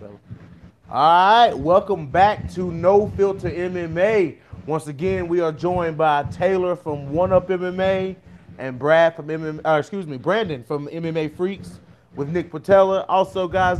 fella. All right, welcome back to No Filter MMA. Once again, we are joined by Taylor from 1UP MMA and Brad from Brandon from MMA Freaks with Nick Patella. Also, guys,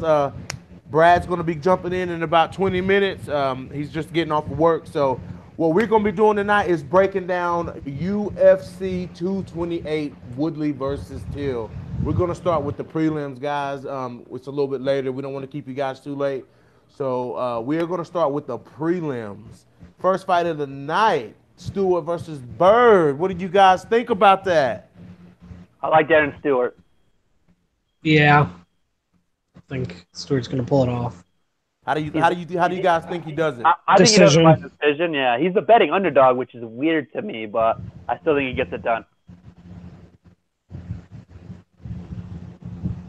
Brad's going to be jumping in about 20 minutes. He's just getting off of work. So, what we're going to be doing tonight is breaking down UFC 228 Woodley versus Till. We're going to start with the prelims, guys. It's a little bit later. We don't want to keep you guys too late. So, we're going to start with the prelims. First fight of the night, Stewart versus Bird. What did you guys think about that? I like Darren Stewart. Yeah, I think Stewart's gonna pull it off. How do you guys think he does it? I think he does it by decision. Yeah, he's a betting underdog, which is weird to me, but I still think he gets it done.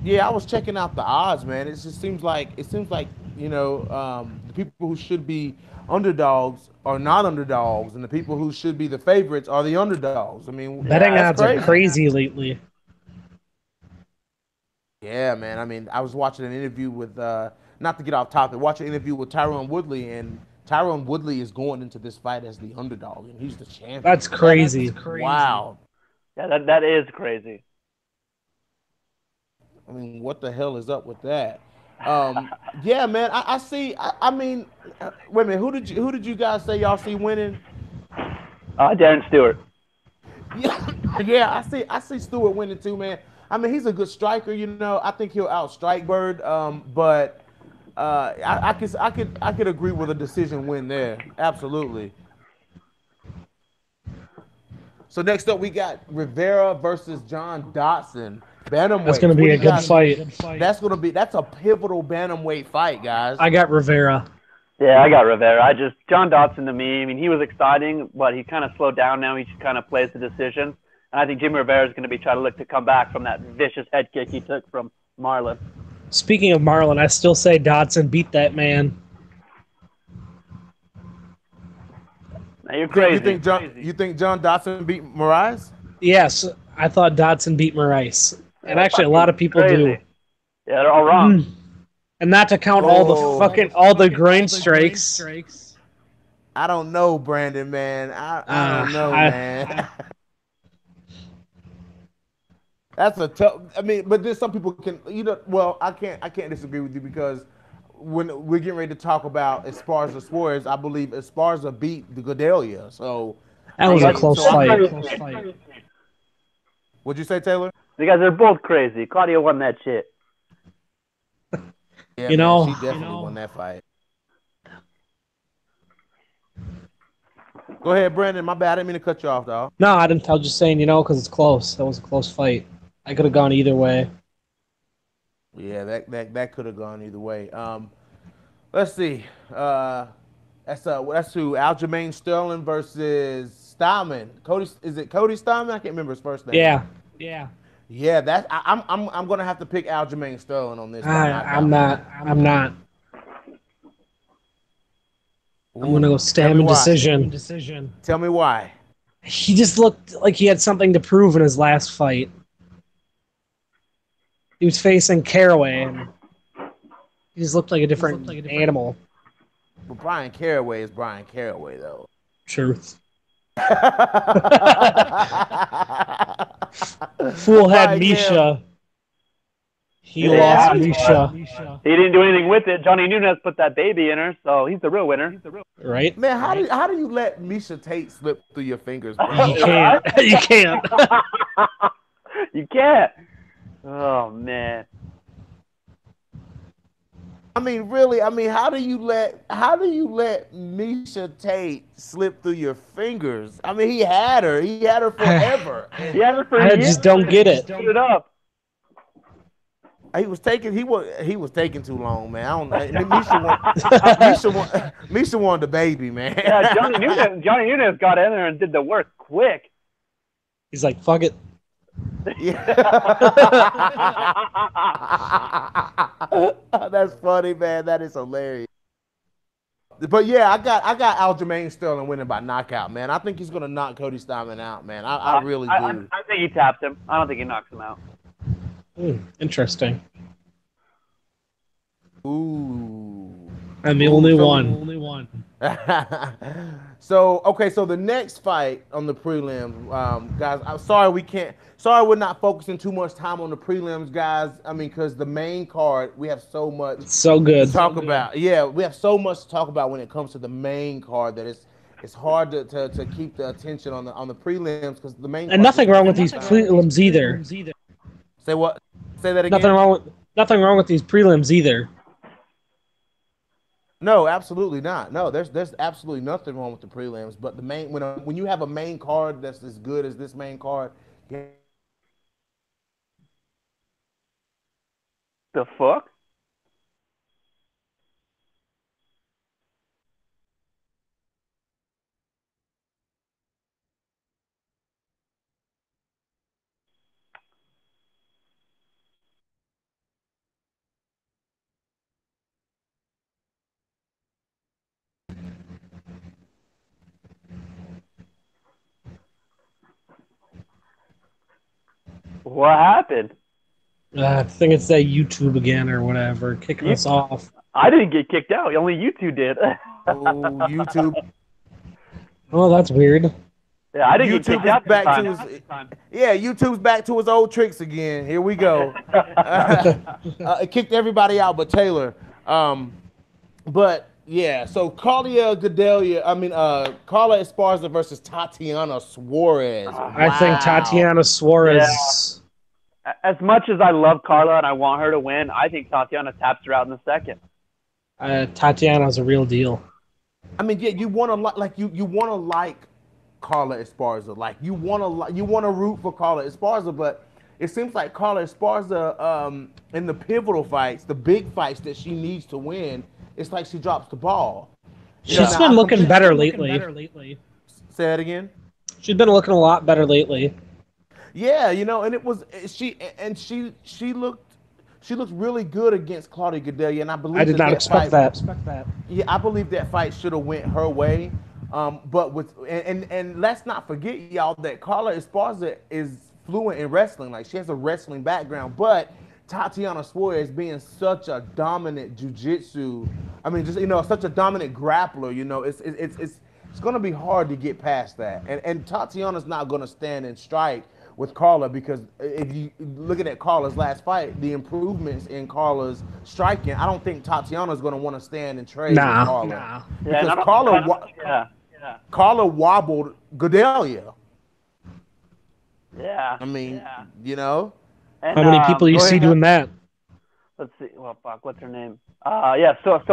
Yeah, I was checking out the odds, man. It just seems like you know, the people who should be underdogs are not underdogs, and the people who should be the favorites are the underdogs. I mean, betting odds are crazy lately. Yeah, man. I mean, I was watching an interview with, not to get off topic, watching an interview with Tyron Woodley, and Tyron Woodley is going into this fight as the underdog, and he's the champion. That's crazy. Wow. Yeah, that is crazy. I mean, what the hell is up with that? Yeah, man. I see. I mean, wait a minute. Who did you guys say y'all see winning? Darren Stewart. Yeah. I see Stewart winning too, man. I mean, he's a good striker. You know, I think he'll outstrike Bird. But I could agree with a decision win there. Absolutely. So next up, we got Rivera versus John Dodson. Bantamweight. That's going to be a good fight. That's a pivotal bantamweight fight, guys. I got Rivera. Yeah, I got Rivera. John Dodson to me, I mean, he was exciting, but he kind of slowed down now. He just kind of plays the decision. And I think Jimmy Rivera is going to be trying to look to come back from that vicious head kick he took from Marlon. Speaking of Marlon, I still say Dodson beat that man. Now you're crazy. You think John Dodson beat Moraes? Yes, I thought Dodson beat Moraes. And actually, a lot of people do. Yeah, they're all wrong. And not to count all the groin strikes. I don't know, Brandon, man. I don't know, man. That's a tough. I mean, but there's some people can. Well, I can't disagree with you because when we're getting ready to talk about Esparza Suarez, I believe Esparza beat the Gadelha. So that was a close fight. What'd you say, Taylor? You guys are both crazy. Claudio won that shit. Yeah, she definitely won that fight. Go ahead, Brandon. My bad. I didn't mean to cut you off, dog. No, I didn't. I was just saying, because it's close. That was a close fight. I could have gone either way. Yeah, that could have gone either way. Let's see. That's who Aljamain Sterling versus Stallman. Is it Cody Stallman? I can't remember his first name. Yeah. Yeah, I'm gonna have to pick Aljamain Sterling on this. I'm not. I'm gonna go Stallman decision. Tell me why. He just looked like he had something to prove in his last fight. He was facing Caraway, and he just looked like a different animal. But Brian Caraway is Brian Caraway, though. Truth. Fool had Misha. He lost Misha. He didn't do anything with it. Johnny Nunes put that baby in her, so he's the real winner. Right? Man, how do you let Misha Tate slip through your fingers, bro? You can't. You can't. You can't. Oh man. I mean, really. I mean, how do you let Misha Tate slip through your fingers? I mean, he had her forever. He had her for years. I just don't get it. Put it up. He was taking too long, man. I don't. Misha wanted the baby, man. Yeah, Johnny Nunes got in there and did the work quick. He's like, fuck it. Yeah. That's funny, man. That is hilarious. But yeah, I got Aljamain Sterling winning by knockout, man. I think he's gonna knock Cody Stallman out, man. I really do. I think he taps him. I don't think he knocks him out. Interesting. Ooh. I'm the only one. So okay, so the next fight on the prelims, guys. I'm sorry we can't. Sorry we're not focusing too much time on the prelims, guys. I mean, because the main card we have so much It's so to good. talk about. Yeah, we have so much to talk about when it comes to the main card that it's hard to keep the attention on the prelims because the main And card nothing just wrong takes with too these much time. prelims either. Say what? Say that Nothing again. nothing wrong with these prelims either. No, absolutely not. No, there's absolutely nothing wrong with the prelims. But the main when you have a main card that's as good as this main card, yeah, The fuck? What happened? I think it's that YouTube again or whatever, kicking You, us off. I didn't get kicked out. Only you two did. oh YouTube, Oh, that's weird. Yeah, I didn't get YouTube kicked is out this back time. to his YouTube's back to his old tricks again. Here we go. It kicked everybody out but Taylor. But yeah, so Carla Esparza versus Tatiana Suarez. I think Tatiana Suarez. As much as I love Carla and I want her to win, I think Tatiana taps her out in the second. Tatiana's a real deal. I mean, yeah, you want to you want to like Carla Esparza, like you want to root for Carla Esparza, but it seems like Carla Esparza in the pivotal fights, the big fights that she needs to win, it's like she drops the ball. She's been looking better lately. Say it again. She's been looking a lot better lately. Yeah, and it was she looked really good against Claudia Gadelha, and I believe I did not expect that. Yeah, I believe that fight should have went her way. But and let's not forget, y'all, that Carla Esparza is fluent in wrestling. Like she has a wrestling background, but Tatiana Suarez being such a dominant jiu-jitsu, I mean, just such a dominant grappler. It's gonna be hard to get past that. And Tatiana's not gonna stand and strike with Carla because if you looking at Carla's last fight, the improvements in Carla's striking, I don't think Tatiana's going to want to stand and trade with Carla. Because Carla wobbled Gadelha. Yeah. I mean, And, how many people you see doing that? Let's see. Well, fuck, what's her name? Esparza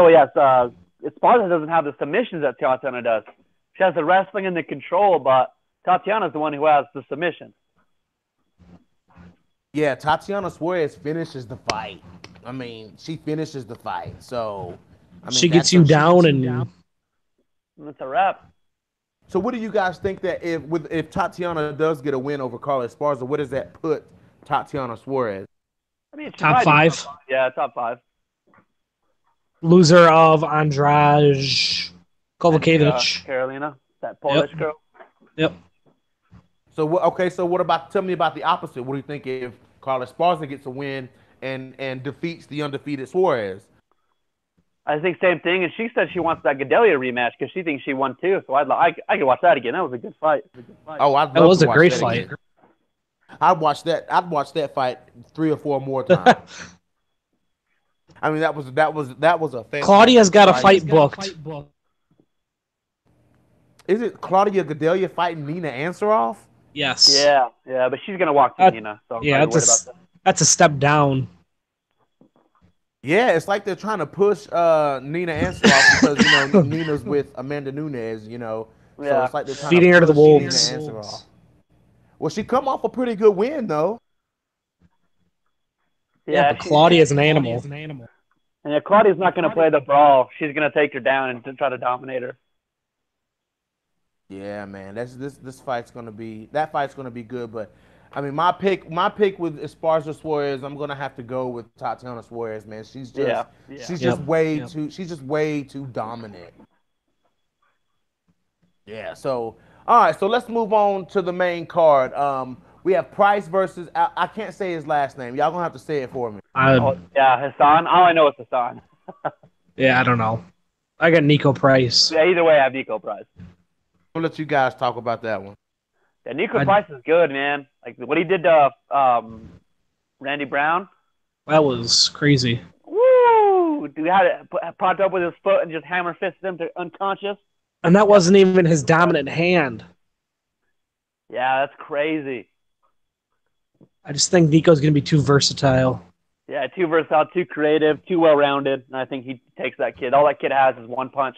doesn't have the submissions that Tatiana does. She has the wrestling and the control, but Tatiana's the one who has the submission. Yeah, Tatiana Suarez finishes the fight. I mean, she finishes the fight. So, she gets you down and it's a wrap. So, what do you guys think that if Tatiana does get a win over Carla Esparza, what does that put Tatiana Suarez? I mean, top 5. Yeah, top 5. Loser of Andrade Kovacevic. Carolina, that Polish girl. Yep. So tell me about the opposite. What do you think if Carla Esparza gets a win and defeats the undefeated Suarez? I think same thing, and she said she wants that Gadelha rematch because she thinks she won too. So I could watch that again. That was a good fight. Oh, that was a great fight. I'd watch that fight 3 or 4 more times. I mean, that was a fantastic. Claudia's got a fight booked. Is it Claudia Gadelha fighting Nina Ansaroff? Yes. Yeah, but she's gonna walk to Nina. So that's a step down. Yeah, it's like they're trying to push Nina Ansaroff because Nina's with Amanda Nunes. So it's like they're trying feeding to her to the push Nina wolves. Ansaroff. Well, she come off a pretty good win though. Yeah, but Claudia's an animal. And Claudia's not gonna play the brawl. She's gonna take her down and try to dominate her. Yeah, man, this fight's gonna be good. But I mean, my pick with Esparza Suarez, I'm gonna have to go with Tatiana Suarez, man. She's just way too dominant. Yeah. So all right, so let's move on to the main card. We have Price versus I can't say his last name. Y'all gonna have to say it for me. Hassan. All I know is Hassan. Yeah, I don't know. I got Nico Price. Yeah, either way, I have Nico Price. I'll let you guys talk about that one. Yeah, Nico Price is good, man. Like what he did to Randy Brown. That was crazy. Woo! Dude had it propped up with his foot and just hammer fisted him to unconscious. And that wasn't even his dominant hand. Yeah, that's crazy. I just think Nico's going to be too versatile. Yeah, too versatile, too creative, too well-rounded, and I think he takes that kid. All that kid has is one punch.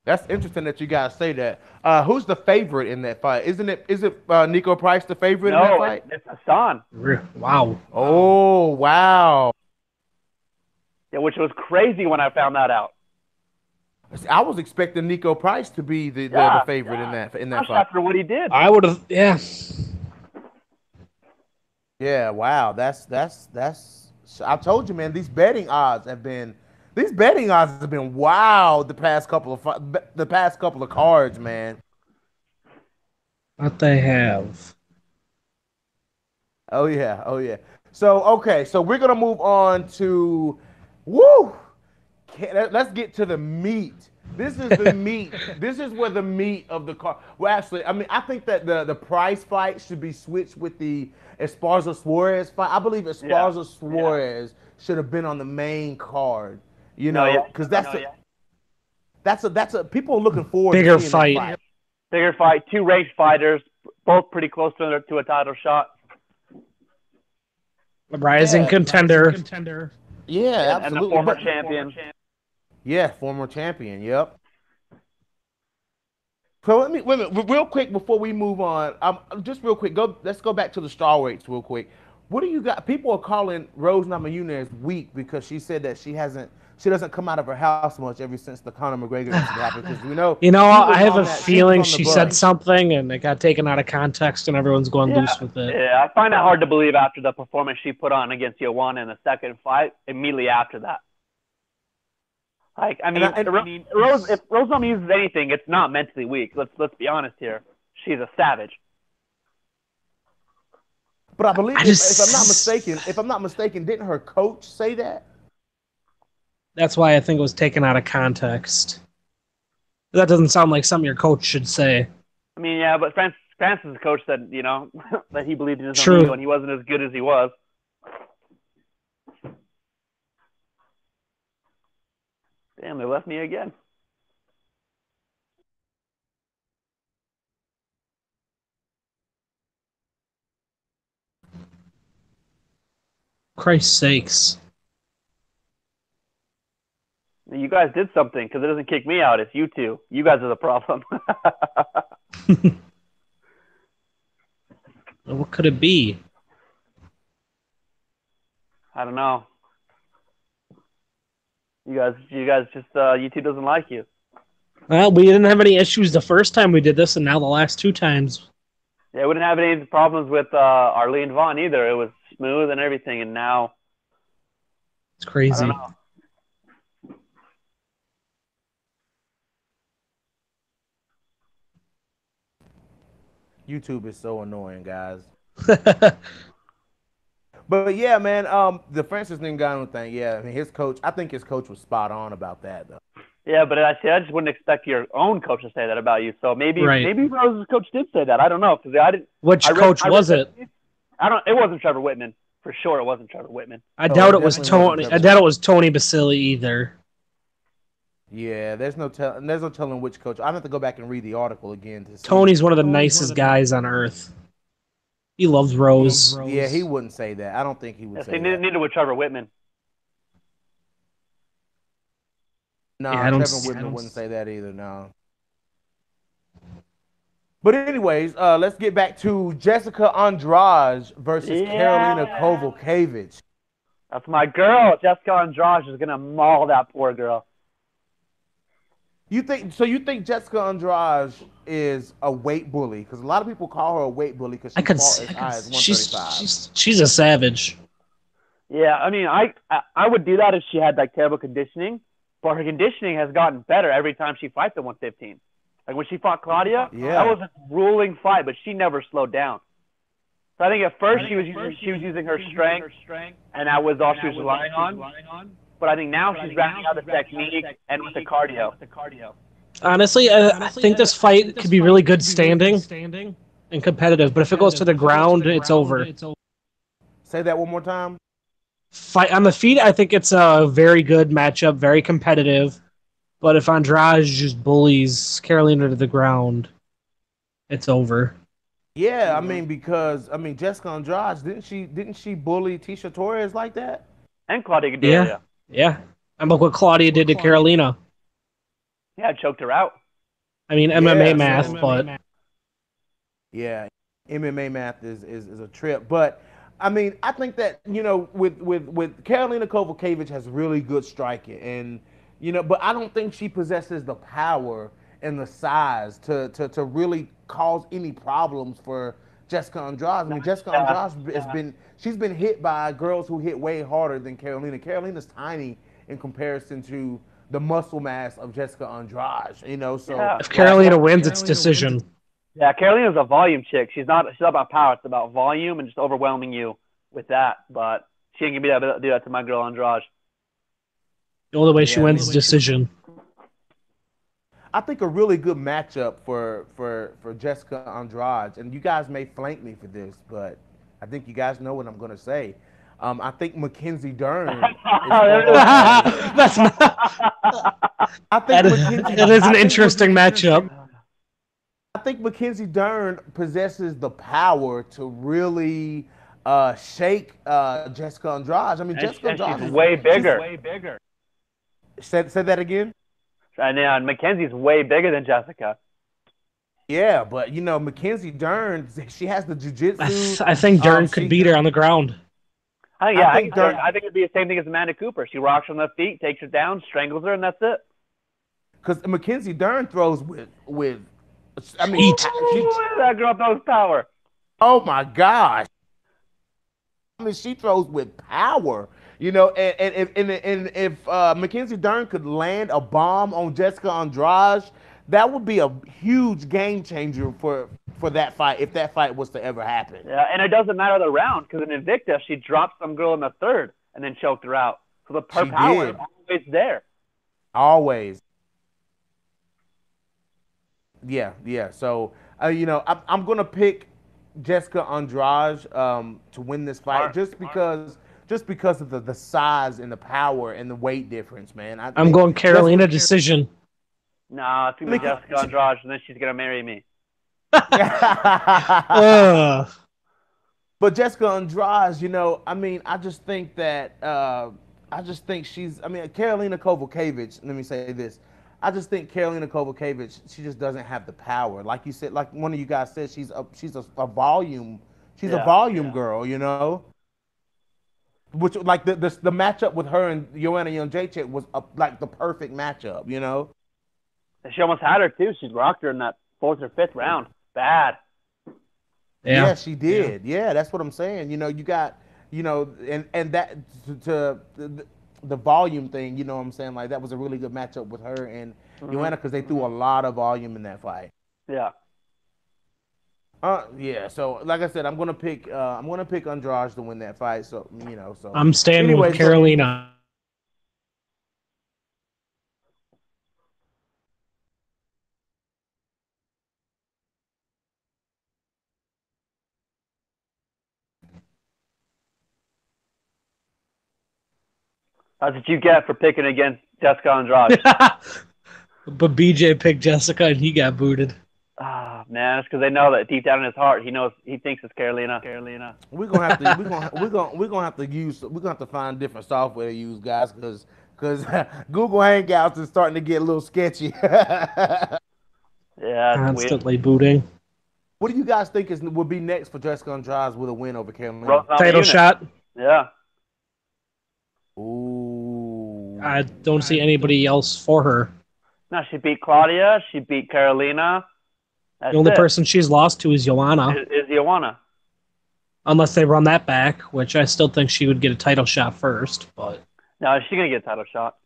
That's interesting that you guys say that. Who's the favorite in that fight? Is it Nico Price the favorite in that fight? It's Hassan. Wow. Oh, wow. Yeah, which was crazy when I found that out. I was expecting Nico Price to be the favorite in that fight. After what he did. I would have, yeah. Yeah, wow. That's I told you, man, these betting odds have been wild the past couple of cards, man. What they have. Oh yeah, oh yeah. So okay, so we're gonna move on to let's get to the meat. This is the meat. This is where the meat of the card. Well, actually, I mean, I think that the Price fight should be switched with the Esparza Suarez fight. I believe Esparza Suarez should have been on the main card. You know, because that's a people are looking forward bigger to seeing fight. that fight. Bigger fight. Two ranked fighters, both pretty close to a title shot. A rising contender. Yeah, absolutely. And the former champion. Yeah, former champion. Yep. So wait a minute, real quick before we move on. Just real quick. Let's go back to the strawweights real quick. What do you got? People are calling Rose Namajunas weak because she said that she doesn't come out of her house much ever since the Conor McGregor incident happened. Because we know. I have a feeling she said something and it got taken out of context and everyone's going loose with it. Yeah, I find it hard to believe after the performance she put on against Joanna in the second fight. Immediately after that. Like, I mean, if Rose Namajunas anything, it's not mentally weak. Let's be honest here. She's a savage. But I believe, if I'm not mistaken, didn't her coach say that? That's why I think it was taken out of context. That doesn't sound like something your coach should say. I mean, yeah, but Francis' coach said, that he believed in his own ego and he wasn't as good as he was. Damn, they left me again. Christ's sakes. You guys did something because it doesn't kick me out. It's you two. You guys are the problem. What could it be? I don't know. You guys just YouTube doesn't like you. Well, we didn't have any issues the first time we did this, and now the last two times. Yeah, we didn't have any problems with Arlene Vaughn either. It was smooth and everything, and now it's crazy. YouTube is so annoying, guys. But yeah, man, the Francis Ngannou thing, yeah, I mean, I think his coach was spot on about that, though. Yeah, but I just wouldn't expect your own coach to say that about you. So maybe Rose's coach did say that. I don't know because I didn't. Which coach was it? It wasn't Trevor Whitman for sure. It wasn't Trevor Whitman. I doubt it was Tony. I doubt it was Tony Basile either. Yeah, there's no telling which coach. I have to go back and read the article again to see. Tony's one of the nicest guys on earth. He loves Rose. Yeah, he wouldn't say that. I don't think he would say that. Neither would Trevor Whitman. No, Trevor Whitman wouldn't say that either, no. But anyways, let's get back to Jessica Andrade versus Karolina Kowalkiewicz. That's my girl. Jessica Andrade is going to maul that poor girl. You think Jessica Andrade is a weight bully? Because a lot of people call her a weight bully because she fought as high as 135. She's a savage. Yeah, I mean, I would do that if she had like terrible conditioning, but her conditioning has gotten better every time she fights at 115. Like when she fought Claudia, that was a grueling fight, but she never slowed down. So I think at first she was using her strength, and that was all she was relying on. But I think now she's rounding out the technique and with the cardio. Honestly, I think this fight could be really good standing and competitive, but if it goes to the ground, it's over. Say that one more time. Fight on the feet, I think it's a very good matchup, very competitive. But if Andrade just bullies Carolina to the ground, it's over. Yeah, I mean because Jessica Andrade didn't she bully Tisha Torres like that? And Claudia Gadelha. Yeah. And look what Claudia did to Carolina. Yeah, choked her out. I mean, MMA math, but yeah, MMA math is a trip. But I mean, I think that with Carolina Kowalkiewicz has really good striking, and but I don't think she possesses the power and the size to really cause any problems for Jessica Andrade. I mean, Jessica Andrade she's been hit by girls who hit way harder than Carolina. Carolina's tiny in comparison to the muscle mass of Jessica Andrade. So if Carolina wins, it's decision. Yeah, Carolina's a volume chick. She's not about power. It's about volume and just overwhelming you with that. But she ain't gonna be able to do that to my girl Andrade. The only way she wins is decision. I think a really good matchup for Jessica Andrade, and you guys may flank me for this, but I think you guys know what I'm going to say. I think Mackenzie Dern. That's not. I think it is an interesting matchup. I think Mackenzie Dern possesses the power to really shake Jessica Andrade. I mean, Jessica Andrade is way bigger. Say that again. And Mackenzie's way bigger than Jessica. Yeah, but Mackenzie Dern, she has the jiu-jitsu. I think Dern could beat her on the ground. I think it'd be the same thing as Amanda Cooper. She rocks on the feet, takes her down, strangles her, and that's it. Because Mackenzie Dern throws with that girl throws power. Oh my gosh! I mean, she throws with power. And if Mackenzie Dern could land a bomb on Jessica Andrade, that would be a huge game changer for that fight if that fight was to ever happen. Yeah, and it doesn't matter the round because in Invicta she dropped some girl in the third and then choked her out. So her power is always there. Always. Yeah. So I'm gonna pick Jessica Andrade to win this fight just because of the size and the power and the weight difference, man. I'm going Carolina decision. No, it's gonna be Jessica Andrade, and then she's gonna marry me. But Jessica Andrade, I mean, I just think she's. I mean, Carolina Kowalkiewicz. Let me say this. I just think Carolina Kowalkiewicz, she just doesn't have the power. Like you said, like one of you guys said, she's a volume. She's a volume girl, Which like the matchup with her and Joanna Jędrzejczyk was like the perfect matchup, And she almost had her too. She rocked her in that fourth or fifth round. Bad. Yeah, she did. Yeah, that's what I'm saying. You got, and that to the volume thing. You know what I'm saying? Like that was a really good matchup with her and Joanna because they threw a lot of volume in that fight. Yeah. Yeah. So, like I said, I'm gonna pick Andrade to win that fight. So, So I'm staying with Carolina. That's what you get for picking against Jessica Andrade. But BJ picked Jessica and he got booted. Ah, man, it's because they know that deep down in his heart, he thinks it's Carolina. We're gonna have to find different software to use, guys, because Google Hangouts is starting to get a little sketchy. Yeah, constantly booting. What do you guys think would be next for Jessica Andrade with a win over Carolina? Title shot. Yeah. Ooh. I don't see anybody else for her. No, she beat Claudia. She beat Carolina. That's the only person she's lost to is Joanna. Is Joanna. Unless they run that back, which I still think she would get a title shot first. But no, she's going to get a title shot.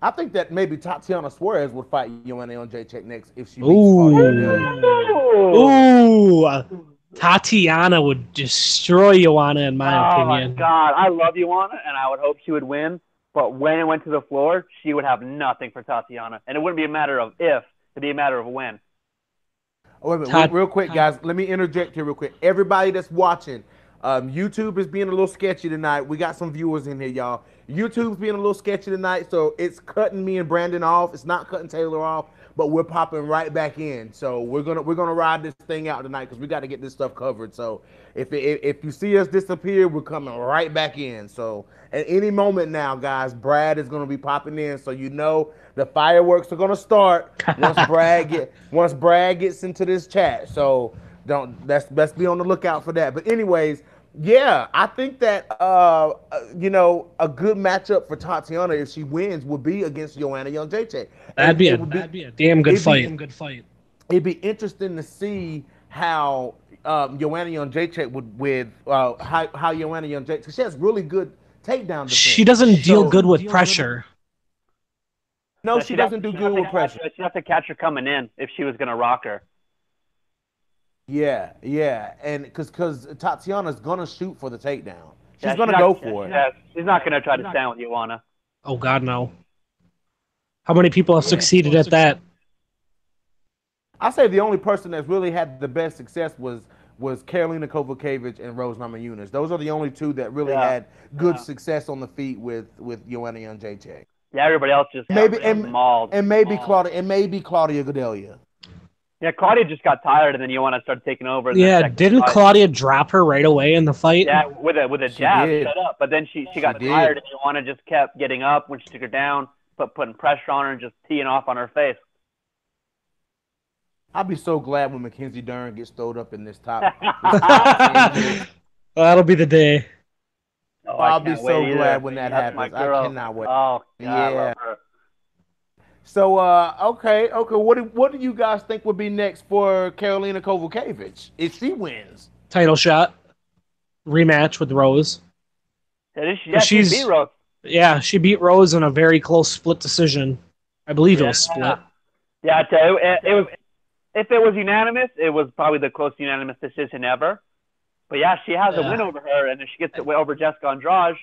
I think that maybe Tatiana Suarez would fight Joanna Jędrzejczyk next if she beats Claudia. Ooh. Tatiana would destroy Joanna, in my opinion. Oh, my God. I love Joanna, and I would hope she would win. But when it went to the floor, she would have nothing for Tatiana. And it wouldn't be a matter of if. It'd be a matter of when. Oh, wait a minute. Real quick, guys. Let me interject here real quick. Everybody that's watching, YouTube is being a little sketchy tonight. We got some viewers in here, y'all. YouTube's being a little sketchy tonight, so it's cutting me and Brandon off. It's not cutting Taylor off, but we're popping right back in. So we're gonna ride this thing out tonight because we got to get this stuff covered. So if you see us disappear, we're coming right back in. So at any moment now, guys, Brad is gonna be popping in. So you know the fireworks are gonna start once Brad gets into this chat. So let's be on the lookout for that. But anyways. Yeah, I think that a good matchup for Tatiana if she wins would be against Joanna Jędrzejczyk. That'd be a damn good fight. It'd be interesting to see how Joanna Jędrzejczyk with how Joanna Jędrzejczyk, she has really good takedown defense. She doesn't deal good with pressure. No, she doesn't do good with pressure. She'd have to catch her coming in if she was going to rock her. Yeah, and because Tatiana's gonna shoot for the takedown. She's gonna go for it. Yeah, she's not gonna try to stand with Joanna. Oh God, no. How many people have succeeded at that? I say the only person that's really had the best success was Karolina Kowalkiewicz and Rose Namajunas. Those are the only two that really had good success on the feet with Joanna Jędrzejczyk. Yeah, everybody else just mauled. And maybe Claudia Gadelha. Yeah, Claudia just got tired, and then Joanna started taking over. Yeah, didn't Claudia drop her right away in the fight? Yeah, with a jab, shut up. But then she got tired, and Joanna just kept getting up when she took her down, putting pressure on her, and just teeing off on her face. I'll be so glad when Mackenzie Dern gets stowed up in this top. That'll be the day. Oh, I'll be so glad when that happens. I cannot wait. Oh, God, I love her. So, okay. What do you guys think would be next for Karolina Kowalkiewicz if she wins? Title shot, rematch with Rose. She beat Rose. Yeah, she beat Rose in a very close split decision. I believe it was split. Yeah, I tell you, it was. If it was unanimous, it was probably the close unanimous decision ever. But yeah, she has a win over her, and if she gets it over Jessica Andrade,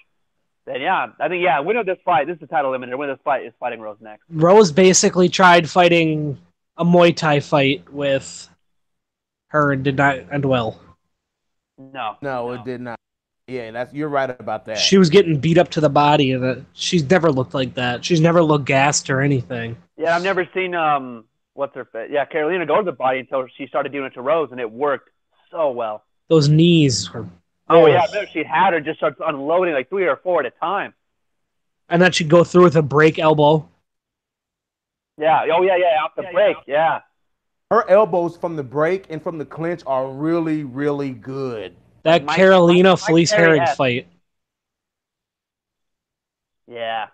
then yeah, I think winner of this fight. This is the title limiter. Winner of this fight is fighting Rose next. Rose basically tried fighting a Muay Thai fight with her and did not end well. No, it did not. Yeah, you're right about that. She was getting beat up to the body, and she's never looked like that. She's never looked gassed or anything. Yeah, I've never seen what's her face? Yeah, Karolina go to the body until she started doing it to Rose, and it worked so well. Those knees were. Oh, yeah, I remember she had her just starts unloading like 3 or 4 at a time. And then she'd go through with a break elbow. Yeah, off the break, yeah. Her elbows from the break and from the clinch are really, really good. That Karolina Felice Herrig fight. Yeah.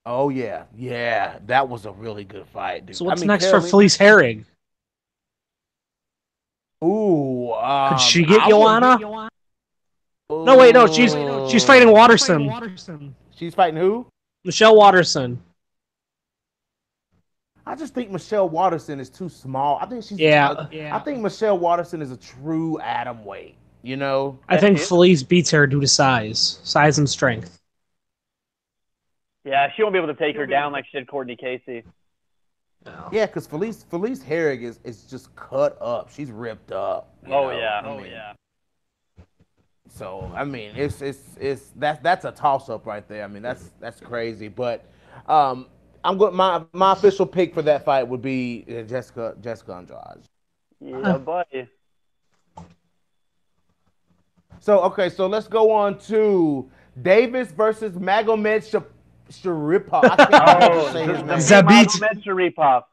Oh, yeah, that was a really good fight, dude. So what's next for Felice Herrig? Ooh. Could she get Joanna? No, wait, no. She's fighting Waterson. She's fighting who? Michelle Waterson. I just think Michelle Waterson is too small. I think she's. I think Michelle Waterson is a true atom weight. You know. I think Felice beats her due to size and strength. Yeah, she won't be able to take her down like she did Courtney Casey. No. Yeah, because Felice Herrig is just cut up. She's ripped up. Oh yeah. So I mean, that's a toss up right there. I mean, that's crazy. But I'm going. My official pick for that fight would be Jessica Andrade. Yeah, buddy. So let's go on to Davis versus Magomed Sharipov. I can't say his name. Magomed Sharipov.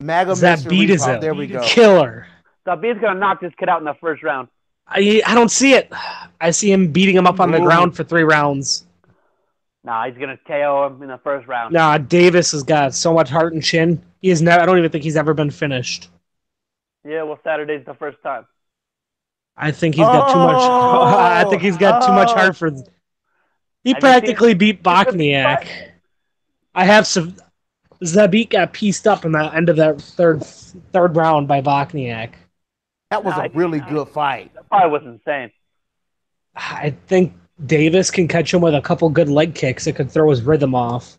Magomed Sharipov. There we go. Killer. Zabit's gonna knock this kid out in the first round. I don't see it. I see him beating him up on the ground for 3 rounds. Nah, he's gonna KO him in the first round. Nah, Davis has got so much heart and chin. He is never. I don't even think he's ever been finished. Yeah, well, Saturday's the first time. I think he's got too much. I think he's got too much heart for. He practically beat Bokniak. I have some. Zabit got pieced up in the end of that third round by Bokniak. That was a really good fight. That probably was insane. I think Davis can catch him with a couple good leg kicks. It could throw his rhythm off.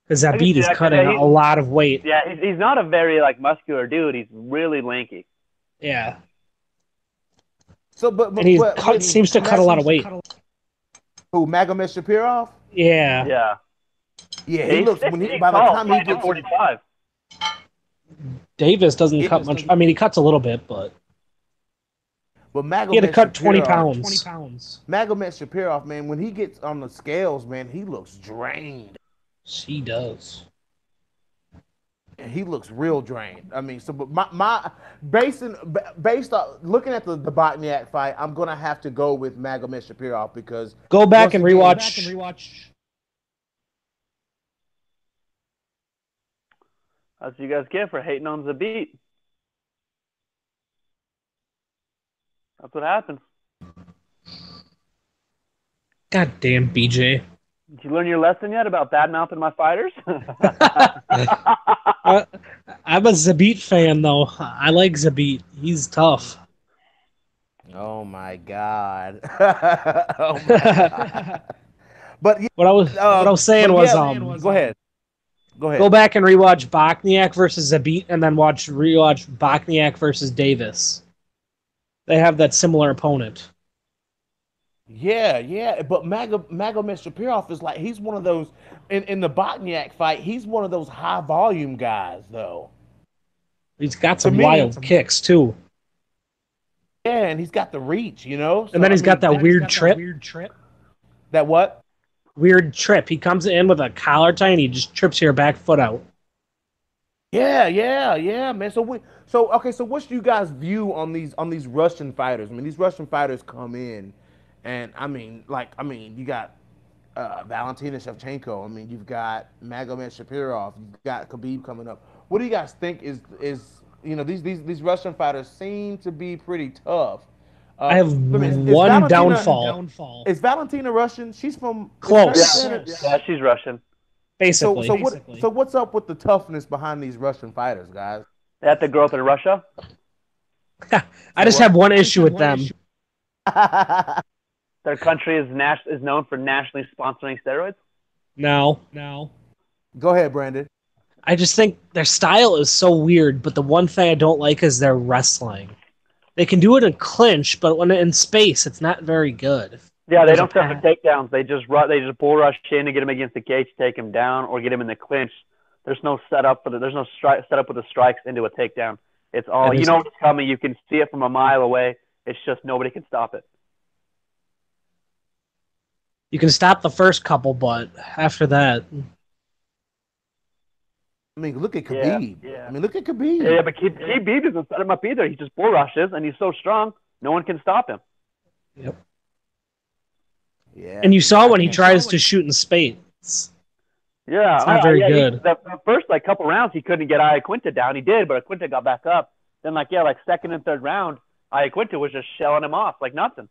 Because that beat is cutting a lot of weight. Yeah, he's not a very like muscular dude. He's really lanky. Yeah. So, but he seems to cut a lot of weight. Who, Magomed Shapirov? Yeah. Yeah. Yeah, he looks by the time he gets 45. Davis doesn't cut much. I mean, he cuts a little bit, but Magomed he had to cut 20 Shapirov, pounds. Magomed Shapirov, man, when he gets on the scales, man, he looks drained. He does. And he looks real drained. I mean, so but based on looking at the Botniak fight, I'm gonna have to go with Magomed Shapirov because go back and rewatch. That's what you guys get for hating on Zabit. That's what happens. God damn, BJ. Did you learn your lesson yet about bad-mouthing my fighters? I'm a Zabit fan, though. I like Zabit. He's tough. Oh, my God. Oh, my God. But what I was saying was, go ahead. Go back and rewatch Botniak versus Zabit, and then rewatch Botniak versus Davis. They have that similar opponent. Yeah, but Magomed Shapirov is like, he's one of those, in the Botniak fight, he's one of those high volume guys, though. He's got some wild kicks, too. Yeah, and he's got the reach, you know? So, and then he's got that weird trip. That what? Weird trip. He comes in with a collar tie and he just trips your back foot out. Yeah, man. So what's you guys' view on these Russian fighters? I mean, these Russian fighters come in, and I mean, you got Valentina Shevchenko. I mean, you've got Magomed Shapirov. You've got Khabib coming up. What do you guys think is these Russian fighters seem to be pretty tough? I have one downfall. Is Valentina Russian? She's from close. Yeah, she's Russian. Basically. So what's up with the toughness behind these Russian fighters, guys? That the growth in Russia? I just have one issue with them. Their country is known for nationally sponsoring steroids? No. Go ahead, Brandon. I just think their style is so weird, but the one thing I don't like is their wrestling. They can do it in clinch, but when in space, it's not very good. Yeah, they don't set for takedowns. They just bull rush in to get him against the cage, take him down, or get him in the clinch. There's no setup with the strikes into a takedown. It's all you know what's coming. You can see it from a mile away. It's just nobody can stop it. You can stop the first couple, but after that, I mean, look at Khabib. Yeah. I mean, look at Khabib. Yeah, but Khabib doesn't set him up either. He just bull rushes, and he's so strong, no one can stop him. Yep. Yeah. And you saw when he tries to shoot in space. Yeah, it's not very good. The first couple rounds, he couldn't get Iaquinta down. He did, but Iaquinta got back up. Then second and third round, Iaquinta was just shelling him off like nothing.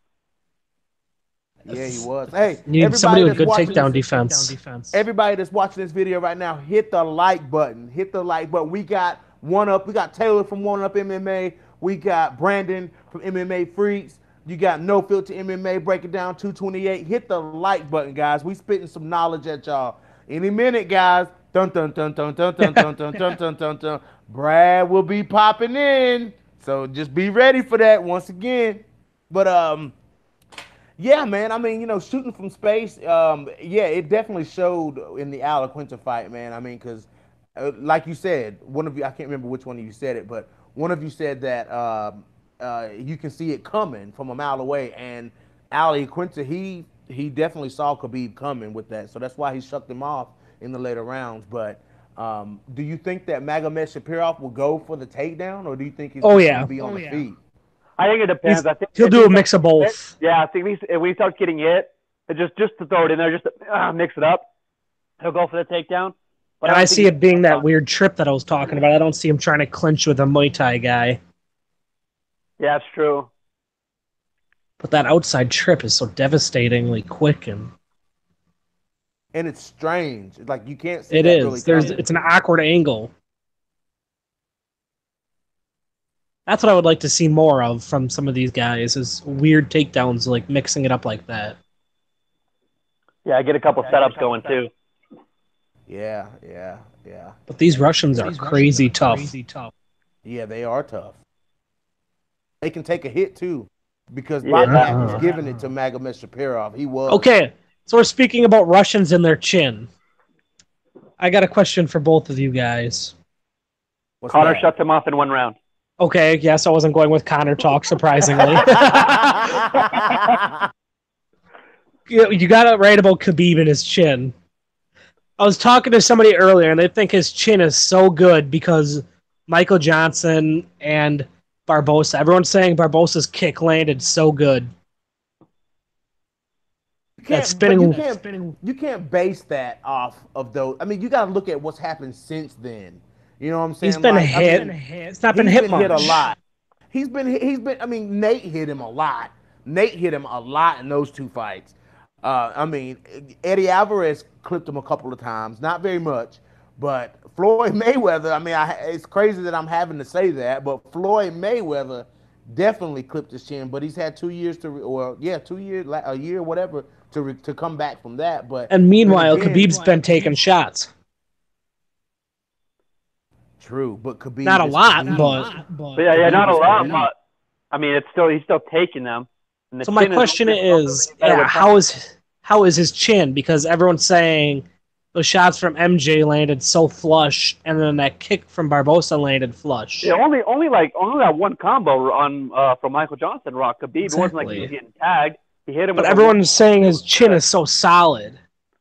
Yeah, he was. Hey, you need somebody with good takedown defense. Everybody that's watching this video right now, hit the like button. Hit the like button. We got 1UP. We got Taylor from 1UP MMA. We got Brandon from MMA Freaks. You got No Filter MMA, break it down 228. Hit the like button, guys. We spitting some knowledge at y'all. Any minute, guys. Dun dun dun dun dun dun dun dun dun dun dun dun. Brad will be popping in, so just be ready for that once again. But yeah, man. I mean, shooting from space. Yeah, it definitely showed in the Iaquinta fight, man. I mean, because like you said, one of you, I can't remember which one of you said it, but one of you said that you can see it coming from a mile away, and Iaquinta, he definitely saw Khabib coming with that, so that's why he shucked him off in the later rounds. But do you think that Magomed Shapirov will go for the takedown, or do you think he's going to be on the feet? I think it depends. I think he'll do a mix of both. Yeah, I think if he starts getting hit, just to throw it in there, just to mix it up, he'll go for the takedown. But I see it being that weird trip that I was talking about. I don't see him trying to clinch with a Muay Thai guy. Yeah, it's true. But that outside trip is so devastatingly quick and it's strange. Like you can't see it that is. really It's an awkward angle. That's what I would like to see more of from some of these guys, is weird takedowns, like mixing it up like that. Yeah, get a couple setups going too. Yeah. But these Russians are crazy tough. Yeah, they are tough. They can take a hit too, because Yeah. Bobcat was giving it to Magomed Shapirov. He was. Okay, so we're speaking about Russians and their chin. I got a question for both of you guys. Connor shuts him off in 1 round. Okay, yes, I wasn't going with Connor talk, surprisingly. You got it right about Khabib and his chin. I was talking to somebody earlier, and they think his chin is so good because Michael Johnson and Barbosa. Everyone's saying Barbosa's kick landed so good. You can't base that off of those. I mean, you got to look at what's happened since then. You know what I'm saying? He's been hit. It's not been hit much. Hit a lot. He's been. I mean, Nate hit him a lot. Nate hit him a lot in those 2 fights. I mean, Eddie Alvarez clipped him a couple of times, not very much, but Floyd Mayweather. I mean, it's crazy that I'm having to say that, but Floyd Mayweather definitely clipped his chin. But he's had 2 years 2 years, a year, whatever, to come back from that. But and meanwhile, Khabib's been taking shots. True, but Khabib not a lot, but yeah, not a lot. But I mean, he's still taking them. So my question is, how is his chin? Because everyone's saying those shots from MJ landed so flush, and then that kick from Barbosa landed flush. Yeah, only that one combo on from Michael Johnson rocked Khabib. Exactly. It wasn't like he was getting tagged. He hit him. But everyone's saying his chin is so solid.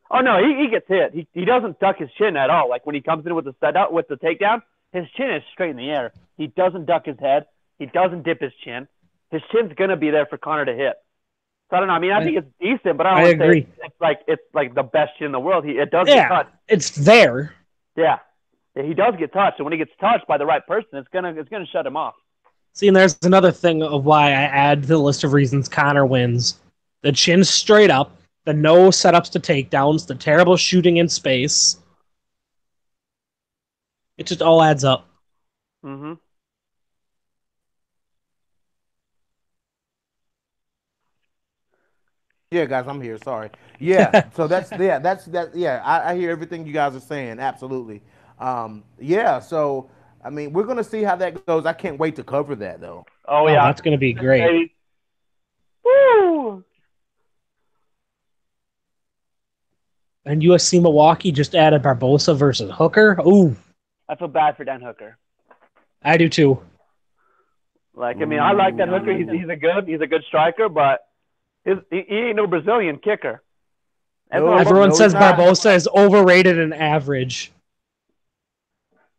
Oh no, he gets hit. He doesn't duck his chin at all. Like when he comes in with the setup with the takedown, his chin is straight in the air. He doesn't duck his head. He doesn't dip his chin. His chin's gonna be there for Connor to hit. So I don't know. I mean, I think it's decent, but I don't want to say it's like the best chin in the world. It does get touched. It's there. Yeah, he does get touched, and when he gets touched by the right person, it's gonna shut him off. See, and there's another thing of why I add to the list of reasons Connor wins: the chin straight up, the no setups to takedowns, the terrible shooting in space. It just all adds up. Mm-hmm. Yeah, guys, I'm here. Sorry. Yeah, so that's. Yeah, I hear everything you guys are saying. Absolutely. Yeah, so I mean, we're gonna see how that goes. I can't wait to cover that though. Oh yeah, that's gonna be great. Woo! And UFC Milwaukee just added Barbosa versus Hooker. Ooh, I feel bad for Dan Hooker. I do too. Like, I mean, I like that Hooker. He's a good striker, but he ain't no Brazilian kicker. Everyone says Barbosa is overrated and average.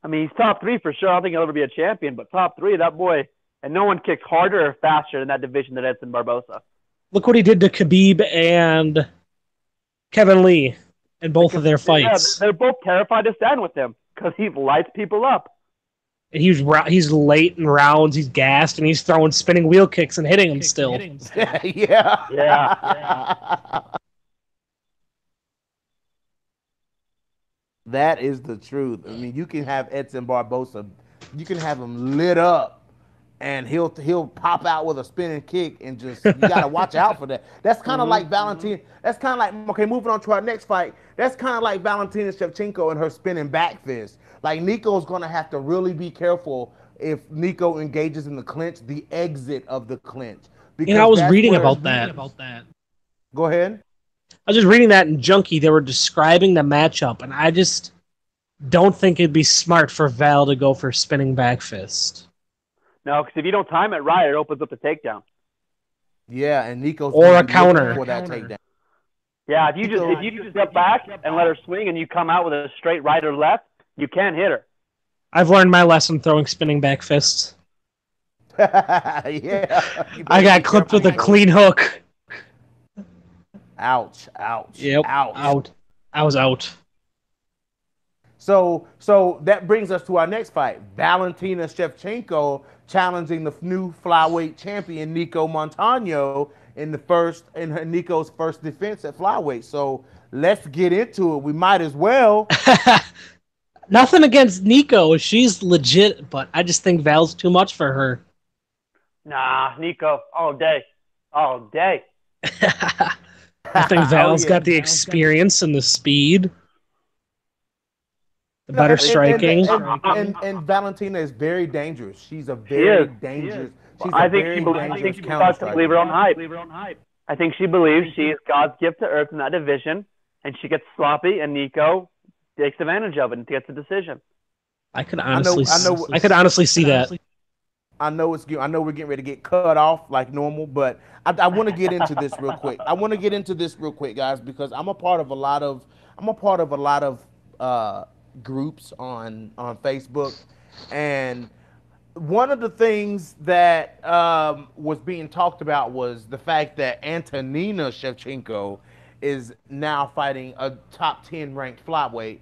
I mean, he's top 3 for sure. I don't think he'll ever be a champion, but top 3, that boy. And no one kicks harder or faster in that division than Edson Barbosa. Look what he did to Khabib and Kevin Lee in both of their fights. Yeah, they're both terrified to stand with him because he lights people up. He's late in rounds. He's gassed, and he's throwing spinning wheel kicks and hitting him still. Yeah. That is the truth. I mean, you can have Edson Barbosa, you can have him lit up, and he'll pop out with a spinning kick, and just you gotta watch out for that. That's kind of like Valentina. That's kind of like, okay, moving on to our next fight. That's kind of like Valentina Shevchenko and her spinning back fist. Like, Nico's gonna have to really be careful if Nico engages in the clinch, the exit of the clinch. Because I was reading about that. Go ahead. I was just reading that in Junkie. They were describing the matchup, and I just don't think it'd be smart for Val to go for spinning back fist. No, because if you don't time it right, it opens up the takedown. Yeah, and Nico's or a counter for that takedown. Yeah, if you just step back and let her swing, and you come out with a straight right or left, you can't hit her. I've learned my lesson throwing spinning back fists. Yeah. I got clipped with a clean hook. Ouch. Yep. Ouch. Out. I was out. So that brings us to our next fight. Valentina Shevchenko challenging the new flyweight champion Nico Montano in Nico's first defense at flyweight. So let's get into it. We might as well. Nothing against Nico. She's legit, but I just think Val's too much for her. Nah, Nico, all day. All day. I think Val's got the experience and the speed, the No, better and striking. and Valentina is very dangerous. She's a She is. very dangerous. Well, She's a very dangerous she counter starts to believe her striker. own hype. I think she believes she is God's gift to Earth in that division, and she gets sloppy, and Nico takes advantage of it and gets a decision. I could honestly see that. I know we're getting ready to get cut off like normal, but I want to get into this real quick. I want to get into this real quick, guys, because I'm a part of a lot of groups on Facebook, and one of the things that was being talked about was the fact that Antonina Shevchenko is now fighting a top 10 ranked flyweight,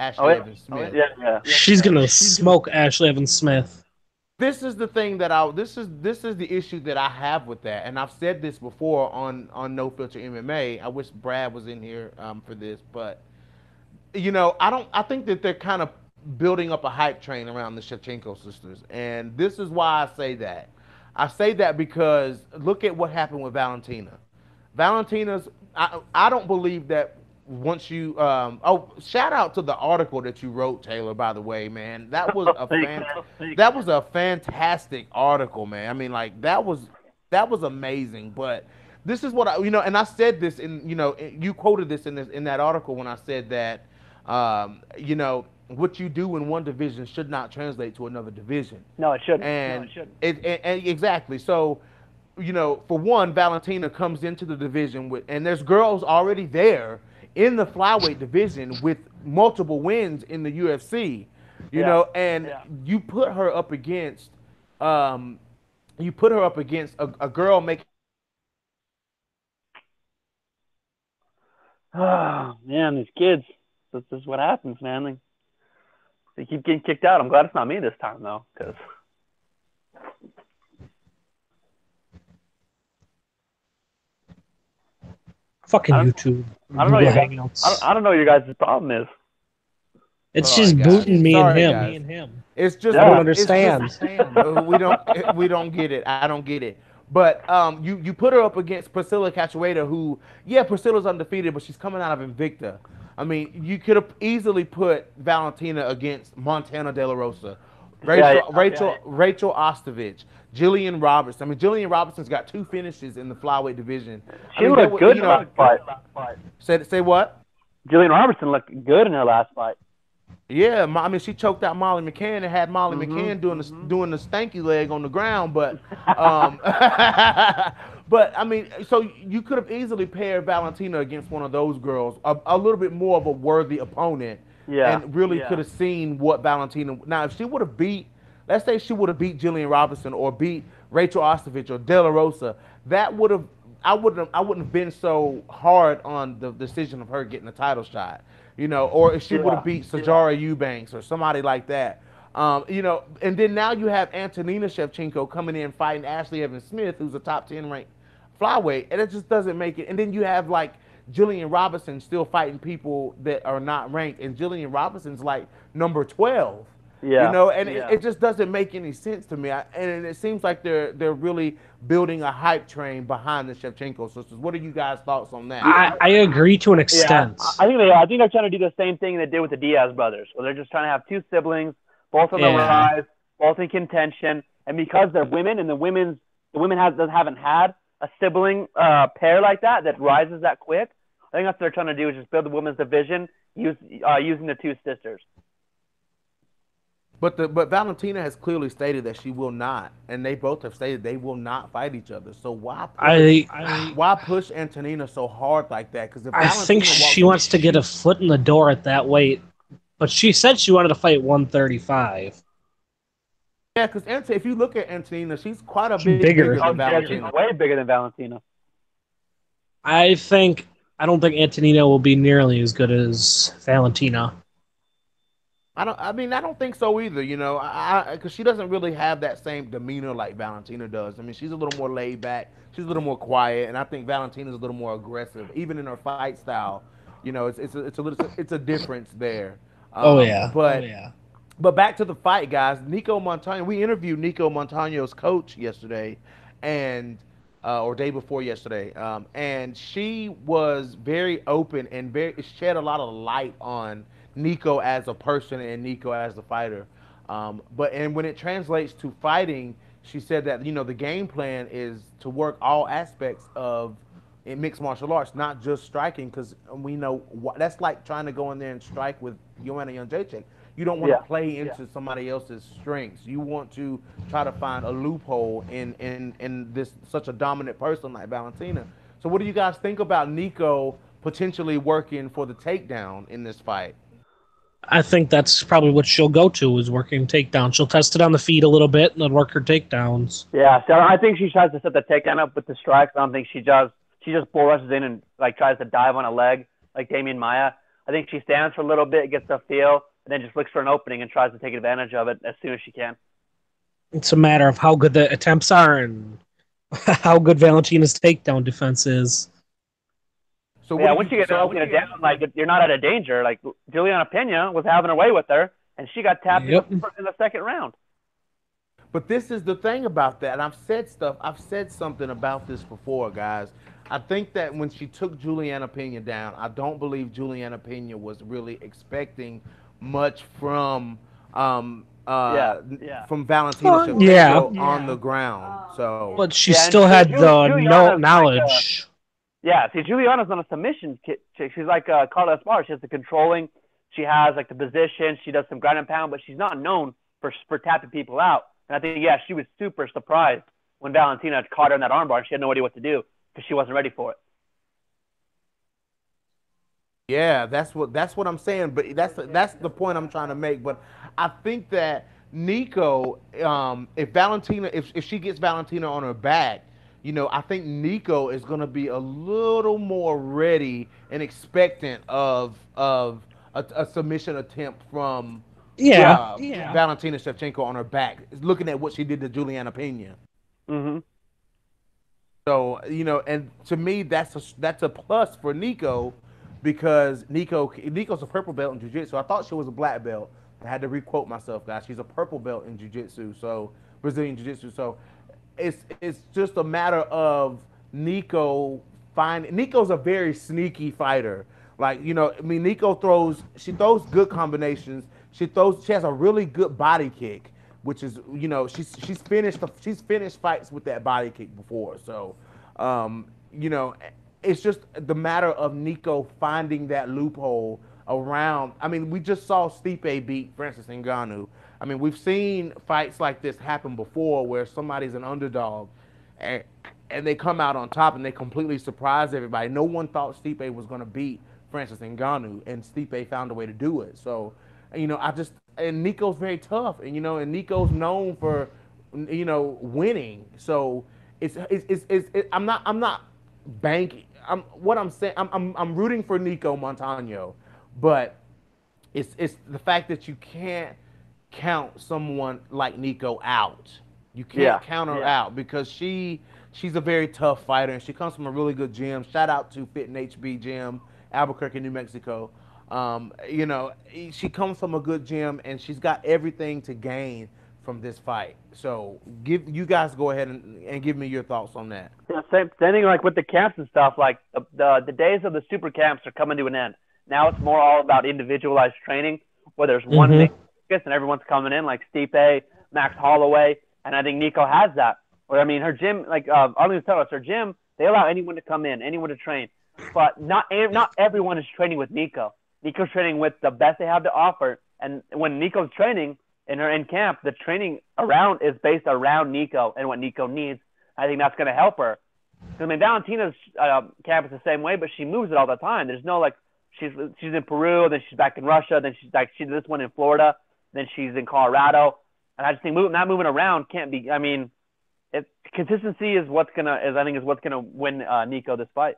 Ashley Evans Smith. She's gonna smoke Ashley Evans Smith. This is the thing that this is the issue that I have with that, and I've said this before on No Filter MMA. I wish Brad was in here for this, but I think that they're kind of building up a hype train around the Shevchenko sisters, and this is why I say that. I say that because look at what happened with Valentina. I don't believe that once you shout out to the article that you wrote, Taylor, by the way, man. That was a fantastic article, man. I mean, like that was amazing. But this is what and I said this you quoted this in that article when I said that what you do in one division should not translate to another division. No, it shouldn't. And exactly. So for one, Valentina comes into the division and there's girls already there in the flyweight division with multiple wins in the UFC, you put her up against, a girl making. Oh man, these kids. This is what happens, man. They keep getting kicked out. I'm glad it's not me this time though, because. Fucking YouTube. I don't know what your guys' problem is. It's just booting me and him. It's just I don't understand. We don't get it. I don't get it. But you put her up against Priscilla Cachoeira, who Priscilla's undefeated, but she's coming out of Invicta. I mean, you could have easily put Valentina against Montana De La Rosa, Rachel Ostovich, Jillian Robertson. I mean, Jillian Robertson's got 2 finishes in the flyweight division. She looked good in her last fight. Say what? Jillian Robertson looked good in her last fight. Yeah, I mean, she choked out Molly McCann and had Molly McCann doing the stanky leg on the ground, but but I mean, so you could have easily paired Valentina against one of those girls, a little bit more of a worthy opponent, and really could have seen what Valentina. Now, if she would have let's say she would have beat Jillian Robinson or beat Rachel Ostovich or De La Rosa, that would have. I wouldn't have been so hard on the decision of her getting a title shot, or if she would have beat Sajara Eubanks or somebody like that, and then now you have Antonina Shevchenko coming in fighting Ashley Evans Smith, who's a top 10 ranked flyweight, and it just doesn't make it. And then you have like Jillian Robinson still fighting people that are not ranked, and Jillian Robinson's like number 12. It just doesn't make any sense to me. And it seems like they're really building a hype train behind the Shevchenko sisters. What are you guys' thoughts on that? I agree to an extent. I think they're trying to do the same thing they did with the Diaz brothers, where they're just trying to have 2 siblings, both on the rise, both in contention, and because they're women and the women haven't had a sibling pair like that rises that quick. I think that's what they're trying to do is just build the women's division using the 2 sisters. But Valentina has clearly stated that she will not, and they both have stated they will not fight each other. So why push Antonina so hard like that? Because I think she wants to get a foot in the door at that weight, but she said she wanted to fight 135. Yeah, because if you look at Antonina, she's quite a bit bigger than Valentina. She's way bigger than Valentina. I don't think Antonina will be nearly as good as Valentina. I don't think so either, because she doesn't really have that same demeanor like Valentina does. I mean, she's a little more laid back, she's a little more quiet, and I think Valentina's a little more aggressive, even in her fight style. It's a difference there. But back to the fight, guys. Nico Montano. We interviewed Nico Montano's coach yesterday, and or day before yesterday, and she was very open and very shed a lot of light on Nico as a person and Nico as a fighter. But when it translates to fighting, she said that the game plan is to work all aspects of in mixed martial arts, not just striking, because we know that's like trying to go in there and strike with Joanna Jędrzejczyk. You don't want to play into somebody else's strengths. You want to try to find a loophole in this such a dominant person like Valentina. So what do you guys think about Nico potentially working for the takedown in this fight? I think that's probably what she'll go to, is working takedown. She'll test it on the feet a little bit and then work her takedowns. Yeah, so I think she tries to set the takedown up with the strikes. I don't think she does. She just bull rushes in and like tries to dive on a leg like Damian Maia. I think she stands for a little bit, gets a feel, and then just looks for an opening and tries to take advantage of it as soon as she can. It's a matter of how good the attempts are and how good Valentina's takedown defense is. So yeah, once you get Valentina down, like you're not out of danger. Like Juliana Pena was having her way with her, and she got tapped in the second round. But this is the thing about that, and I've said something about this before, guys. I think that when she took Juliana Pena down, I don't believe Juliana Pena was really expecting much from Valentina Shevchenko on the ground. So, but she still had the knowledge. See, Juliana's on a submission chick. She's like Carla Esparza. She has the controlling. She has like the position. She does some ground and pound, but she's not known for tapping people out. And I think she was super surprised when Valentina caught her in that armbar, and she had no idea what to do because she wasn't ready for it. Yeah, that's what I'm saying. But that's the point I'm trying to make. But I think that Nico, if she gets Valentina on her back, I think Nico is going to be a little more ready and expectant of a submission attempt from Valentina Shevchenko on her back, looking at what she did to Juliana Pena. Mm-hmm. So, and to me, that's a plus for Nico, because Nico's a purple belt in jiu-jitsu. I thought she was a black belt. I had to re-quote myself, guys. She's a purple belt in jiu-jitsu, so Brazilian jiu-jitsu. So it's just a matter of Nico's a very sneaky fighter. Like, Nico throws good combinations. She has a really good body kick, which is, she's finished fights with that body kick before. So, it's just the matter of Nico finding that loophole around. I mean, we just saw Stipe beat Francis Ngannou. I mean, we've seen fights like this happen before, where somebody's an underdog and they come out on top and they completely surprise everybody. No one thought Stipe was going to beat Francis Ngannou, and Stipe found a way to do it. So, and Nico's very tough, and and Nico's known for winning. So I'm not banking. I'm rooting for Nico Montano, but it's the fact that you can't count someone like Nico out. You can't count her out, because she's a very tough fighter, and she comes from a really good gym. Shout out to Fit and HB Gym, Albuquerque, New Mexico. She comes from a good gym, and she's got everything to gain from this fight. So you guys go ahead and give me your thoughts on that. Yeah, same thing like with the camps and stuff. Like the days of the super camps are coming to an end. Now it's more all about individualized training, where there's one big focus and everyone's coming in, like Stipe, Max Holloway, and I think Nico has that. Or I mean, her gym, like Arlene's telling us, her gym, they allow anyone to come in, anyone to train, but not everyone is training with Nico. Nico's training with the best they have to offer, and when Nico's training in camp, the training is based around Nico and what Nico needs. I think that's going to help her. I mean, Valentina's camp is the same way, but she moves it all the time. There's no like she's in Peru, then she's back in Russia, then she did this one in Florida, then she's in Colorado, and I just think not moving around can't be. I mean, consistency is what's gonna win Nico this fight.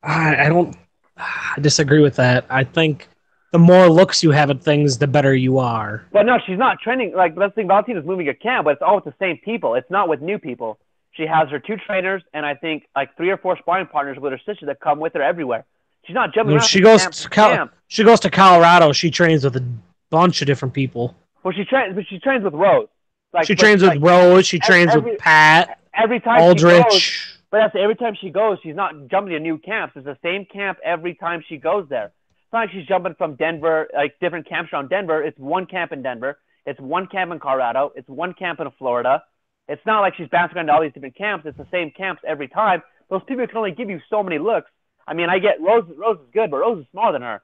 I disagree with that. I think the more looks you have at things, the better you are. But no, she's not training. Like, let's think Valentina's moving a camp, but it's all with the same people. It's not with new people. She has her 2 trainers, and I think like 3 or 4 sparring partners with her sister that come with her everywhere. She's not jumping around. She goes to Colorado. She trains with a bunch of different people. Well, she trains with Rose. Like, she trains with Rose. She trains with Pat. Every time Aldrich. She goes, but that's every time she goes, she's not jumping to new camps. It's the same camp every time she goes there. It's not like she's jumping from Denver, like different camps around Denver. It's one camp in Denver. It's one camp in Colorado. It's one camp in Florida. It's not like she's bouncing around to all these different camps. It's the same camps every time. Those people can only give you so many looks. I mean, I get Rose is good, but Rose is smaller than her.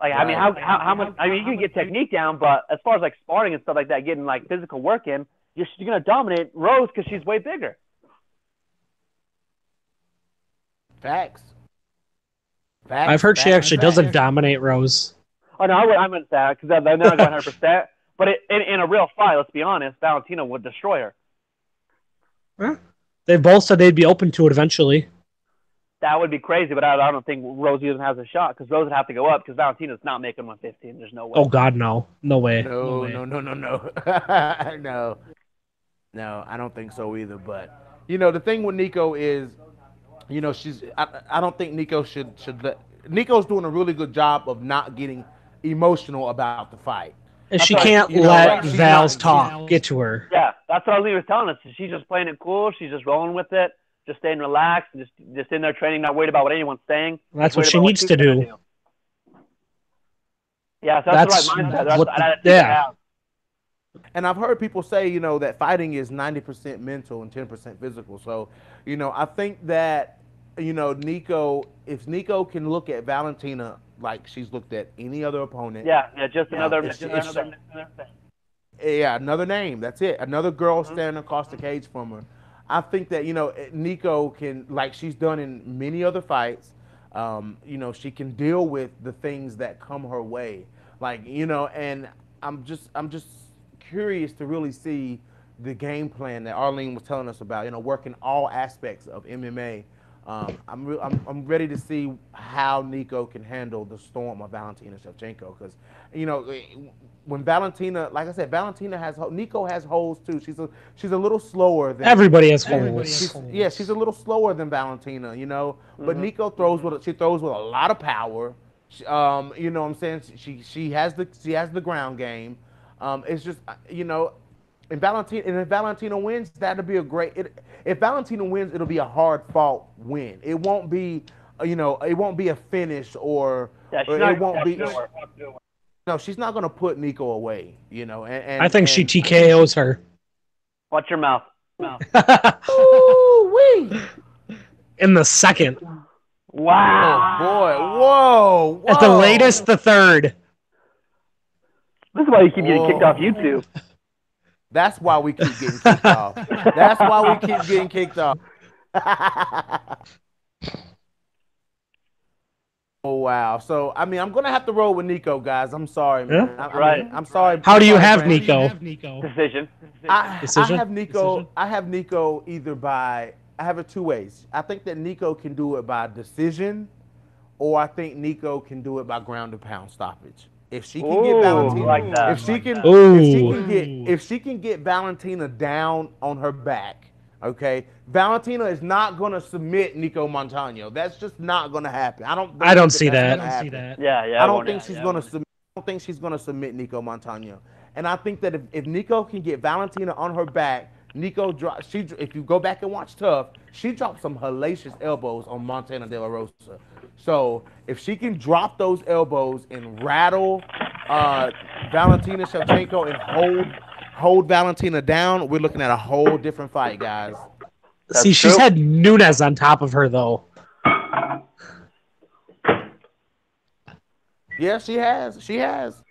Like, I mean, how much? I mean, you can get technique down, but as far as like sparring and stuff like that, getting like physical work in, you're gonna dominate Rose because she's way bigger. Facts. I've heard she actually doesn't dominate Rose. Oh no, I wouldn't say that because they're not going 100%. But in a real fight, let's be honest, Valentina would destroy her. Huh? They both said they'd be open to it eventually. That would be crazy, but I don't think Rose even has a shot because Rose would have to go up because Valentina's not making 115. There's no way. Oh God, no, no way. No. No, I don't think so either. But the thing with Nico is, I don't think Nico should let. Nico's doing a really good job of not getting emotional about the fight. And she can't let Val's talk get to her. Yeah, that's what Lee was telling us. She's just playing it cool. She's just rolling with it. Just staying relaxed, just in there training, not worried about what anyone's saying. That's what she needs to do. Yeah, so that's the right mindset. And I've heard people say, that fighting is 90% mental and 10% physical. So, I think that, Nico, if Nico can look at Valentina like she's looked at any other opponent. Yeah, just another Yeah, another name. That's it. Another girl standing across the cage from her. I think that, Nico can, like she's done in many other fights, she can deal with the things that come her way. Like, and I'm just curious to really see the game plan that Arlene was telling us about, working all aspects of MMA. I'm ready to see how Nico can handle the storm of Valentina Shevchenko because, when Valentina, like I said, Nico has holes too. She's a little slower than everybody has holes. She's a little slower than Valentina, But Nico throws with a lot of power. You know what I'm saying? She has the ground game. It's just if Valentina wins, that'll be a great. If Valentina wins, it'll be a hard fought win. It won't be it won't be a finish or it won't be. No, she's not going to put Nico away, And I think she TKOs her. Watch your mouth. Ooh-wee. In the second. Wow. Oh, boy. Whoa. At the latest, the third. This is why you keep getting kicked off YouTube. That's why we keep getting kicked off. That's why we keep getting kicked off. Oh, wow. So, I mean, I'm going to have to roll with Nico, guys. I'm sorry, man. Yeah. I'm sorry. How do you have Nico? Decision. I have Nico either by – I have it two ways. I think that Nico can do it by decision, or I think Nico can do it by ground and pound stoppage. If she can get Valentina, like that. if she can get Valentina down on her back, okay, Valentina is not going to submit Nico Montano. That's just not going to happen. I don't see that. Yeah. I don't think she's going to submit. I don't think she's going to submit Nico Montano. And I think that if Nico can get Valentina on her back, Nico drops. If you go back and watch Tough, she dropped some hellacious elbows on Montana De La Rosa. So if she can drop those elbows and rattle Valentina Shevchenko and hold Valentina down, we're looking at a whole different fight, guys. See, she's had Nunes on top of her, though. Yeah, she has. She has.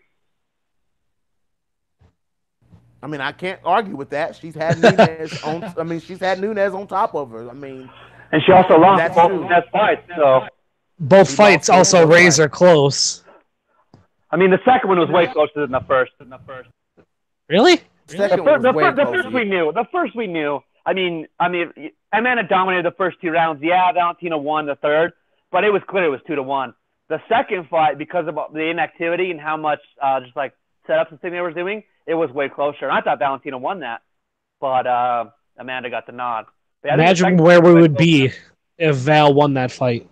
I mean, I can't argue with that. She's had Nunes on. I mean, she's had Nunes on top of her. I mean, and she also lost both fights. So both fights also razor close. I mean, the second one was way closer than the first. Really? The first we knew. I mean, Amanda dominated the first two rounds. Yeah, Valentina won the third, but it was clear it was 2-1. The second fight, because of the inactivity and how much just like setups and things they were doing, it was way closer. And I thought Valentina won that, but Amanda got the nod. Imagine where we would be if Val won that fight.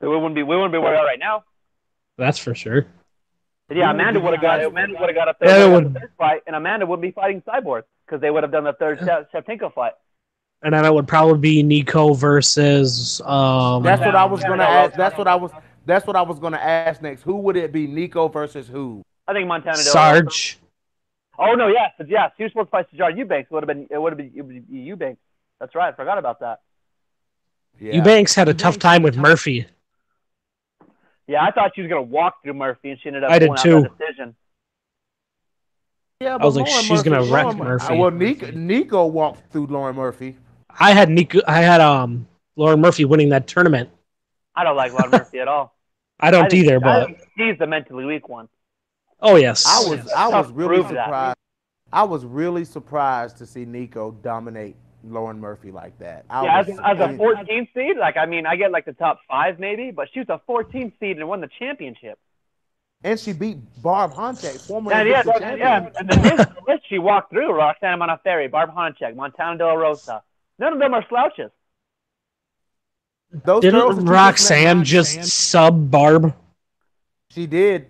We wouldn't be where we are right now. That's for sure. Yeah, Amanda would have got it. Amanda would have got up there Yeah, the third fight, and Amanda would be fighting Cyborg because they would have done the third Shevchenko fight. And then it would probably be Nico versus. That's what I was gonna ask. That's what I was gonna ask next. Who would it be? Nico versus who? I think Montana Del Sarge. Oh no, yes. She was supposed to fight Sajar Eubanks. It would have been Eubanks. That's right. I forgot about that. Yeah. Eubanks had a tough time with Murphy. Yeah, I thought she was gonna walk through Murphy, and she ended up I did pulling out too. that decision. Yeah, I was like, she's gonna wreck Murphy. Well, Nico walked through Lauren Murphy. I had Lauren Murphy winning that tournament. I don't like Lauren Murphy at all. I don't either, but I think she's the mentally weak one. Oh yes, I was really surprised. That. I was really surprised to see Nico dominate Lauren Murphy like that. As a 14 seed, I get like the top 5 maybe, but she was a 14 seed and won the championship. And she beat Barb Honchak, former champion. And the list she walked through: Roxana Modafferi, Barb Honchak, Montana De La Rosa. None of them are slouches. Didn't Roxanne just sub Barb? She did.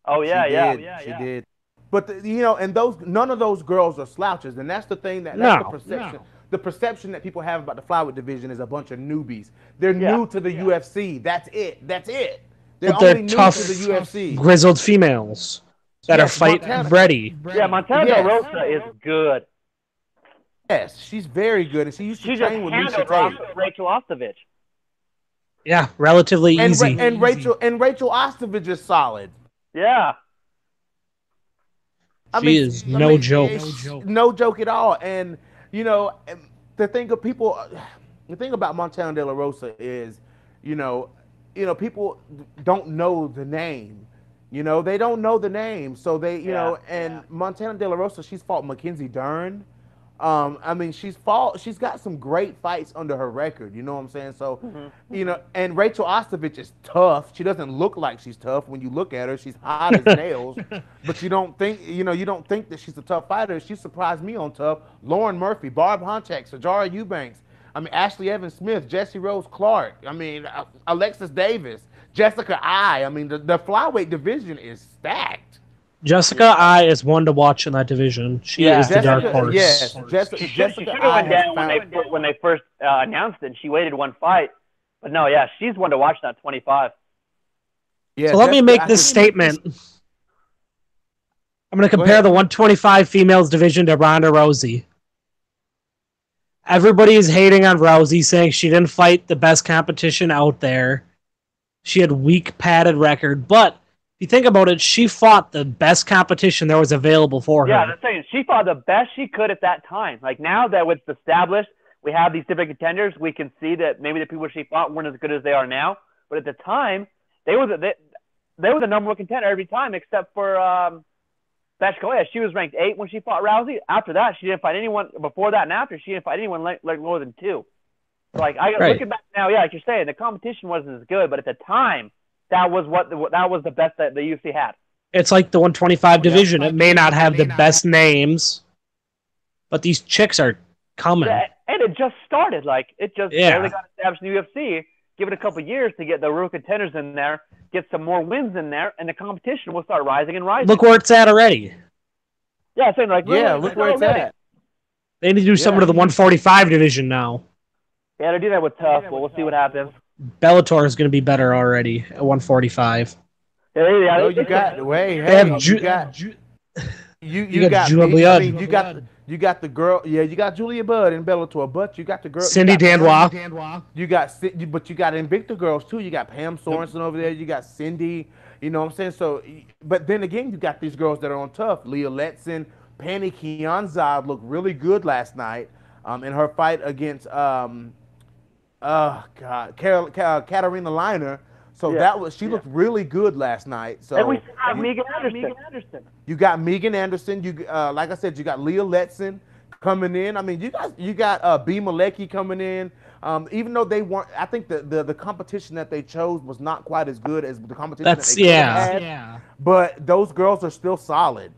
Oh yeah, she did. But and none of those girls are slouches, and that's the thing that's the perception. No. The perception that people have about the flyweight division is a bunch of newbies. They're new to the UFC. That's it. They're only tough, new to the UFC. Grizzled females that are fight ready. Yeah, Montana Del Rosa is good. Yes, she's very good, and she used to train with Misha Tate. Rachel Ostovich. Yeah, relatively easy. And Rachel Ostovich is solid. Yeah. She is no joke. No joke at all. And the thing about Montana De La Rosa is, people don't know the name. They don't know the name. So and Montana De La Rosa, she's fought Mackenzie Dern. She's got some great fights under her record. You know what I'm saying? So, and Rachel Ostovich is tough. She doesn't look like she's tough when you look at her. She's hot as nails, but you don't think that she's a tough fighter. She surprised me on tough. Lauren Murphy, Barb Honchak, Sajara Eubanks. Ashley Evans Smith, Jessie Rose Clark. Alexis Davis, Jessica I. The flyweight division is stacked. Jessica I is one to watch in that division. She is the dark horse. Yes, Jessica I went down when they first announced it. And she waited one fight, but no, she's one to watch in that 25. Yeah. So let me make this statement. I'm going to compare the 125 females division to Ronda Rousey. Everybody is hating on Rousey, saying she didn't fight the best competition out there. She had weak padded record, but if you think about it, she fought the best competition there was available for her. Yeah, that's saying she fought the best she could at that time. Like now that it's established, we have these different contenders. We can see that maybe the people she fought weren't as good as they are now. But at the time, they were the number one contender every time, except for Bashkoya. She was ranked 8 when she fought Rousey. After that, she didn't fight anyone. Before that and after, she didn't fight anyone like lower than 2. So looking back now, like you're saying, the competition wasn't as good, but at the time, that was the best that the UFC had. It's like the 125 division. It may not have the best names, but these chicks are coming. Yeah, and it just started. It just barely got established in the UFC. Give it a couple of years to get the real contenders in there, get some more wins in there, and the competition will start rising and rising. Look where it's at already. Yeah, saying look where it's at. They need to do something to the 145 division now. Yeah, they do that with Tough, but we'll see what happens. Bellator is going to be better already at 145. Yeah, you got the girl. Yeah, you got Julia Budd in Bellator, but you got the girl Cindy Dandois. You got Invicta girls too. You got Pam Sorensen over there. You got Cindy. You know what I'm saying? So, but then again, you got these girls that are on tough. Leah Letson, Penny Kianzad looked really good last night in her fight against Katarina Liner. So she looked really good last night. So and we still have Megan Anderson. You got Megan Anderson. You like I said, you got Leah Letson coming in. You got B Malecki coming in. Even though they weren't, I think the competition that they chose was not quite as good as the competition that they had. Yeah. But those girls are still solid.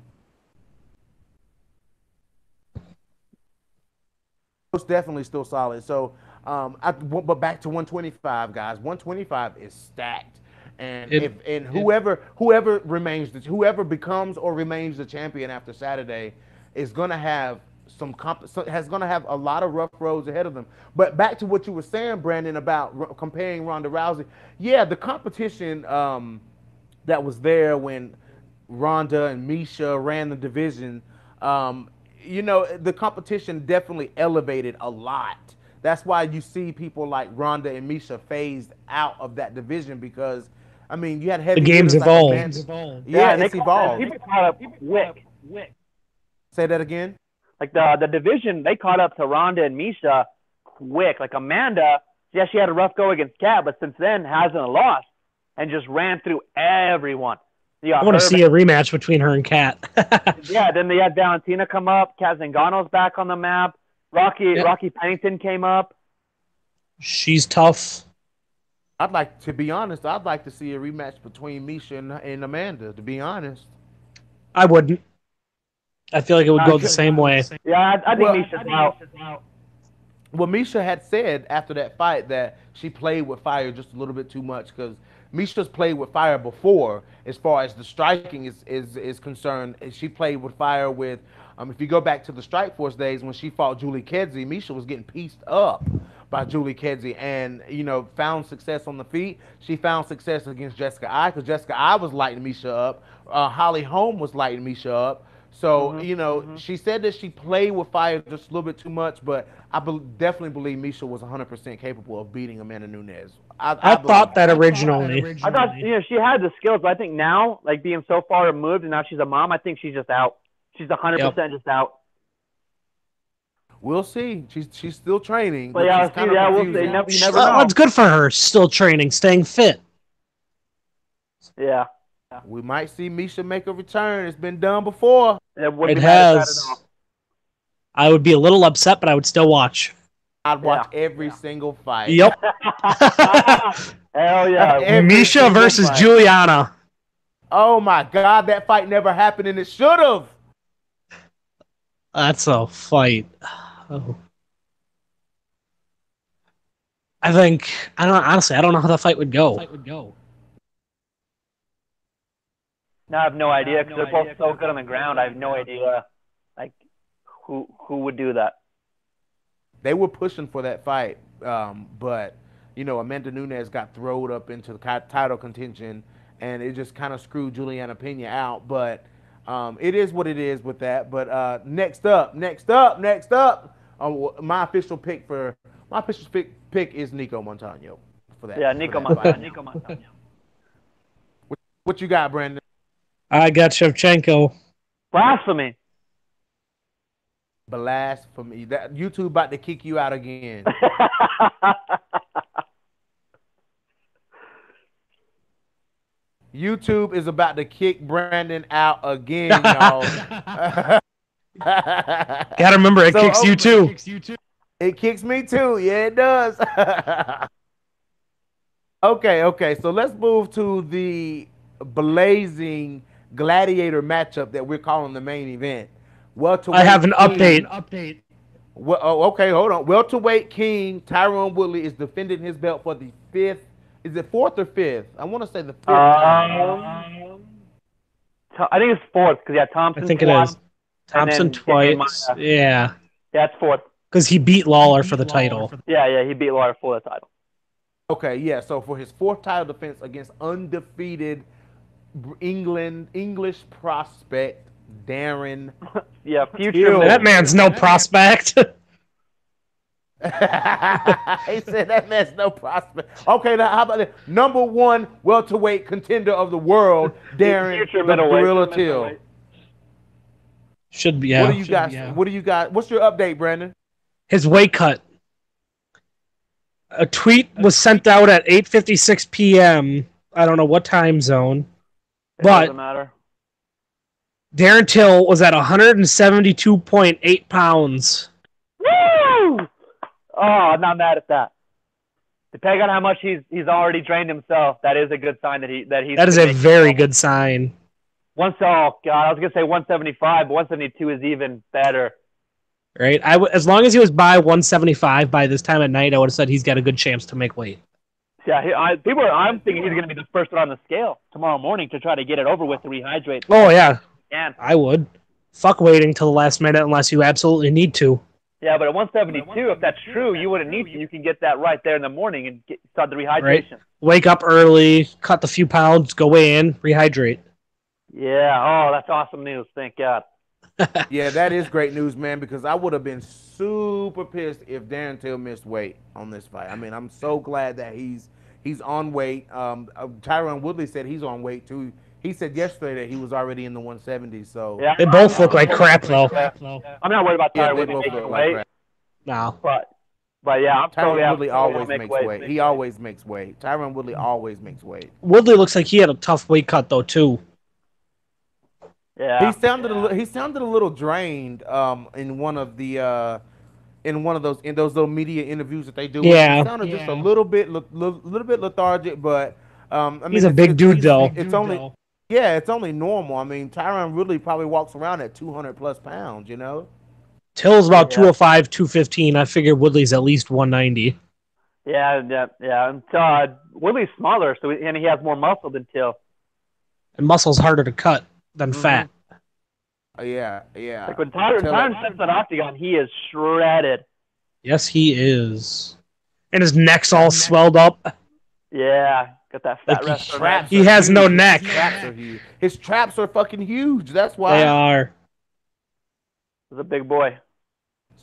Most definitely still solid. So, but back to 125, guys. 125 is stacked. And whoever becomes or remains the champion after Saturday is gonna have has gonna have a lot of rough roads ahead of them. But back to what you were saying, Brandon, about comparing Ronda Rousey. Yeah, the competition that was there when Ronda and Misha ran the division. The competition definitely elevated a lot. That's why you see people like Ronda and Misha phased out of that division because, I mean, you had heavy. The game's evolved. Yeah, it's evolved. People caught up quick. Say that again. Like the division, they caught up to Ronda and Misha quick. Like Amanda, yeah, she had a rough go against Kat, but since then hasn't lost and just ran through everyone. I want to see a rematch between her and Kat. Yeah, then they had Valentina come up. Kat Zingano's back on the map. Rocky Pennington came up. She's tough. To be honest, I'd like to see a rematch between Misha and Amanda, to be honest. I wouldn't. I feel like it would go the same way. Yeah, I think Misha's out. Well, Misha had said after that fight that she played with fire just a little bit too much because Misha's played with fire before as far as the striking is concerned. She played with fire with, if you go back to the Strikeforce days when she fought Julie Kedzie, Misha was getting pieced up by Julie Kedzie and, found success on the feet. She found success against Jessica Eye because Jessica Eye was lighting Misha up. Holly Holm was lighting Misha up. So, she said that she played with fire just a little bit too much, but I definitely believe Misha was 100% capable of beating Amanda Nunes. I thought that originally. I thought she had the skills, but I think now, like being so far removed and now she's a mom, I think she's just out. She's 100% just out. We'll see. She's still training. But yeah, we'll see. You never know. It's good for her. Still training, staying fit. Yeah. We might see Misha make a return. It's been done before. It has. I would be a little upset, but I would still watch. I'd watch every single fight. Yep. Hell yeah. Misha versus fight. Juliana. Oh my God, that fight never happened and it should have. That's a fight. Oh. I don't know how that fight would go. No, I have no idea because they're both so good on the ground. I have no idea, who would do that. They were pushing for that fight, but Amanda Nunes got thrown up into the title contention, and it just kind of screwed Juliana Pena out. But it is what it is with that. But next up, my official pick is Nico Montano for that. Yeah, Nico Montano. What you got, Brandon? I got Shevchenko. Blasphemy. Blasphemy. That YouTube about to kick you out again. YouTube is about to kick Brandon out again, y'all. Gotta remember, it kicks you too. It kicks me too. Yeah, it does. Okay. So let's move to the blazing gladiator matchup that we're calling the main event. I have an update. Well, okay, hold on. Welterweight King Tyron Woodley is defending his belt for the fifth. Is it fourth or fifth? I want to say the fifth time. I think it's fourth because Thompson. I think it is. Thompson twice. Yeah. Yeah, it's fourth. Because he beat Lawler for the title. Yeah, he beat Lawler for the title. Okay, yeah. So for his fourth title defense against undefeated English prospect Darren. Yeah, future. That man's no prospect. He said that man's no prospect. Okay, now how about this? Number one welterweight contender of the world, Darren Gorilla Till. Should be. Yeah. What do you got? What's your update, Brandon? His weight cut. A tweet was sent out at 8:56 p.m. I don't know what time zone. But doesn't matter. Darren Till was at 172.8 pounds. Woo! Oh, I'm not mad at that. Depending on how much he's already trained himself, that is a good sign that he's. That is a very good sign. Oh God, I was gonna say 175, but 172 is even better. Right, as long as he was by 175 by this time at night, I would have said he's got a good chance to make weight. Yeah, I'm thinking he's going to be the first one on the scale tomorrow morning to try to get it over with to rehydrate. Oh, yeah. And I would. Fuck waiting till the last minute unless you absolutely need to. yeah, but at 172, if that's true, you wouldn't need to. You can get that right there in the morning and start the rehydration. Right. Wake up early, cut the few pounds, go weigh in, rehydrate. Yeah. Oh, that's awesome news. Thank God. Yeah, that is great news, man, because I would have been super pissed if Darren Till missed weight on this fight. I mean, I'm so glad that he's on weight. Tyron Woodley said he's on weight too. He said yesterday that he was already in the 170s. So yeah, they both look like crap, though. I'm not worried about Tyron Woodley making weight. No. But yeah, I'm Tyron Woodley always makes weight. He always makes weight. Tyron Woodley always makes weight. Woodley looks like he had a tough weight cut though too. Yeah. He sounded a little drained in one of those little media interviews that they do. Yeah. He sounded just a little bit lethargic, but I mean, he's a big dude though. It's only normal. I mean, Tyron Woodley probably walks around at 200 plus pounds, you know. Till's about 205, 215. I figure Woodley's at least 190. Yeah. And Woodley's smaller, and he has more muscle than Till. And muscle's harder to cut than fat. Yeah. Like when Tyron steps that octagon, he is shredded. Yes, he is. And his neck's all swelled up. Yeah, got that fat restaurant. He has no neck. His traps are fucking huge. That's why they are. He's a big boy.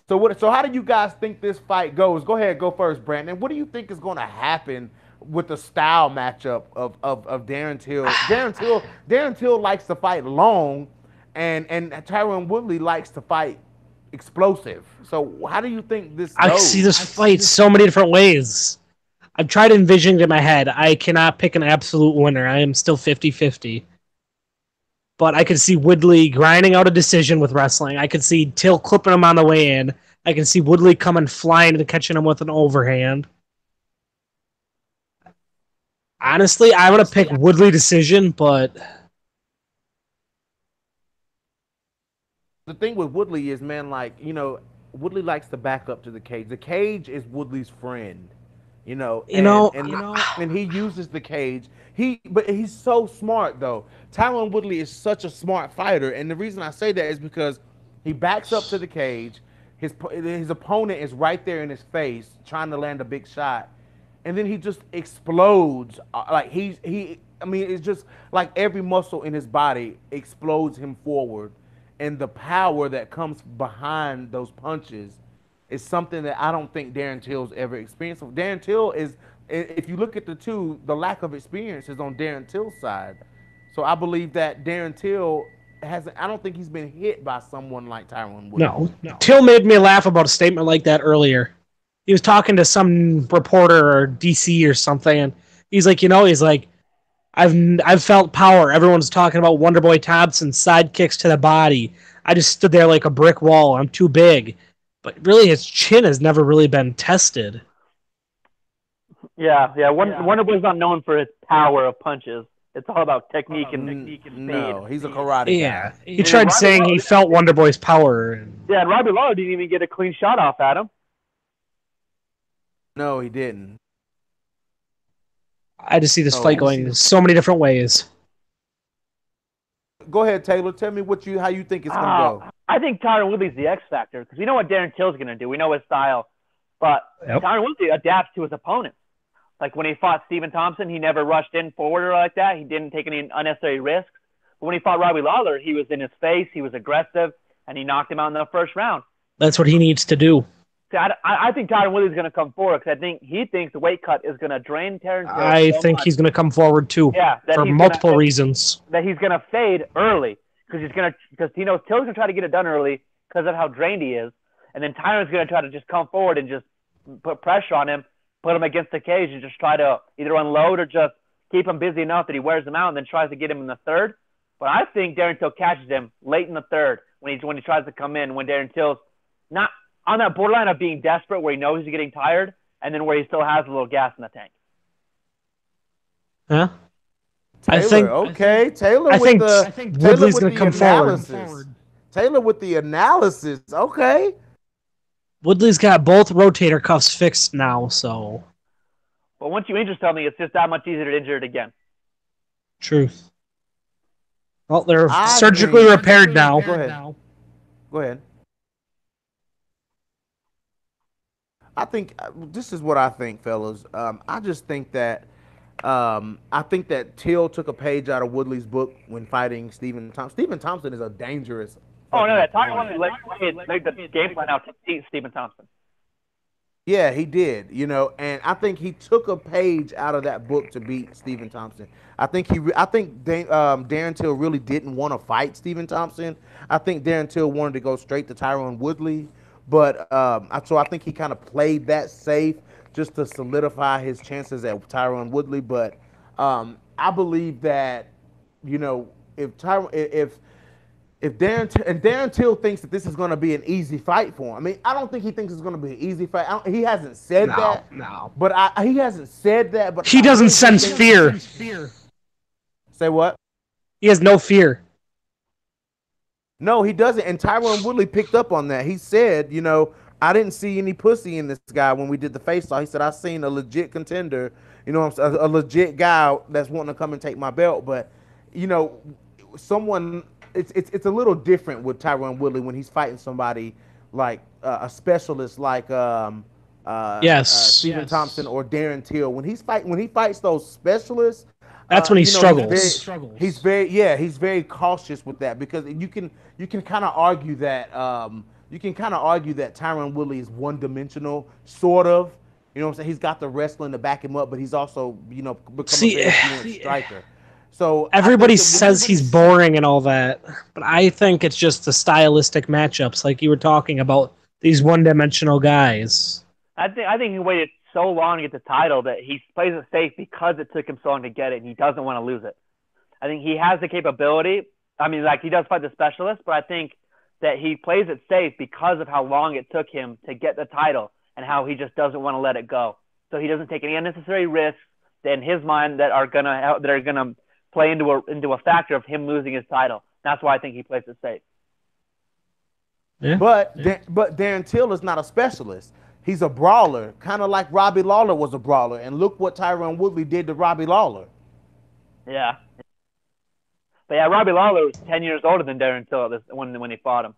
So how do you guys think this fight goes? Go ahead, go first, Brandon. What do you think is going to happen with the style matchup of Darren Till? Darren Till likes to fight long, and Tyron Woodley likes to fight explosive. So how do you think this goes? I see this fight so many different ways. I've tried envisioning it in my head. I cannot pick an absolute winner. I am still 50-50. But I could see Woodley grinding out a decision with wrestling. I could see Till clipping him on the way in. I can see Woodley coming flying and catching him with an overhand. Honestly, I want to pick Woodley decision, but the thing with Woodley is, man, like, you know, Woodley likes to back up to the cage. The cage is Woodley's friend, and he uses the cage. But he's so smart though. Tyron Woodley is such a smart fighter, and the reason I say that is because he backs up to the cage. His opponent is right there in his face, trying to land a big shot, and then he just explodes. Like it's just like every muscle in his body explodes him forward, and the power that comes behind those punches is something that I don't think Darren Till's ever experienced. Darren Till is, if you look at the two, the lack of experience is on Darren Till's side. So I believe that Darren Till I don't think he's been hit by someone like Tyron Woodley. No. Till made me laugh about a statement like that earlier. He was talking to some reporter or DC or something, and he's like, I've felt power. Everyone's talking about Wonderboy Thompson's side kicks to the body. I just stood there like a brick wall. I'm too big. But really, his chin has never really been tested. Yeah. Wonderboy's not known for his power of punches. It's all about technique and speed. No, he's a karate guy. Yeah, he tried saying he felt Wonderboy's power. Yeah, and Robbie Lawler didn't even get a clean shot off at him. No, he didn't. I just see this fight going so many different ways. Go ahead, Taylor. Tell me how you think it's going to go. I think Tyron Woodley's the X factor because we know what Darren Till's going to do. We know his style, but Tyron Woodley adapts to his opponents. Like when he fought Stephen Thompson, he never rushed in forward or like that. He didn't take any unnecessary risks. But when he fought Robbie Lawler, he was in his face, he was aggressive, and he knocked him out in the first round. That's what he needs to do. See, I think Tyron Woodley's going to come forward because he thinks the weight cut is going to drain Terrence Hill. I think he's going to come forward too. Yeah, for multiple reasons. That he's going to fade early because he knows Till's going to try to get it done early because of how drained he is, and then Tyron's going to try to just come forward and just put pressure on him, put him against the cage, and just try to either unload or just keep him busy enough that he wears him out and then tries to get him in the third. But I think Darren Till catches him late in the third when he tries to come in, when Darren Till's not on that borderline of being desperate where he knows he's getting tired and then where he still has a little gas in the tank. Huh? Taylor, Taylor I think Woodley's going to come forward. Taylor with the analysis. Okay. Woodley's got both rotator cuffs fixed now, so. But once you injure something, it's just that much easier to injure it again. Truth. Well, they're surgically repaired now. Go ahead. Go ahead. I think this is what I think, fellas. I just think that Till took a page out of Woodley's book when fighting Stephen Thompson. Stephen Thompson is a dangerous. Oh no, that Tyron laid the game plan out to beat Stephen Thompson. Yeah, he did. You know, and I think he took a page out of that book to beat Stephen Thompson. I think Darren Till really didn't want to fight Stephen Thompson. I think Darren Till wanted to go straight to Tyron Woodley, but so I think he kind of played that safe just to solidify his chances at Tyron Woodley. But I believe that, you know, if Darren Till thinks that this is going to be an easy fight for him. I mean, I don't think he thinks it's going to be an easy fight. He hasn't said that. No. But he hasn't said that. But he doesn't sense fear. Say what? He has no fear. No, he doesn't. And Tyron Woodley picked up on that. He said, you know, I didn't see any pussy in this guy when we did the face-off. He said, I seen a legit contender, you know, a legit guy that's wanting to come and take my belt. But, you know, it's a little different with Tyron Woodley when he's fighting somebody like a specialist like Stephen Thompson or Darren Till. When he fights those specialists, that's when he struggles. He's very cautious with that, because you can kind of argue that Tyron Woodley is one-dimensional, sort of. You know what I'm saying? He's got the wrestling to back him up, but he's also, you know, become a very fluent striker. So everybody says he's boring and all that, but I think it's just the stylistic matchups, like you were talking about, these one-dimensional guys. I think he waited so long to get the title that he plays it safe because it took him so long to get it, and he doesn't want to lose it. I think he has the capability. I mean, like, he does fight the specialist, but I think that he plays it safe because of how long it took him to get the title and how he just doesn't want to let it go. So he doesn't take any unnecessary risks in his mind that are gonna play into a factor of him losing his title. That's why I think he plays it safe. Yeah. But Darren Till is not a specialist. He's a brawler, kind of like Robbie Lawler was a brawler. And look what Tyron Woodley did to Robbie Lawler. Yeah. But yeah, Robbie Lawler was 10 years older than Darren Till when he fought him.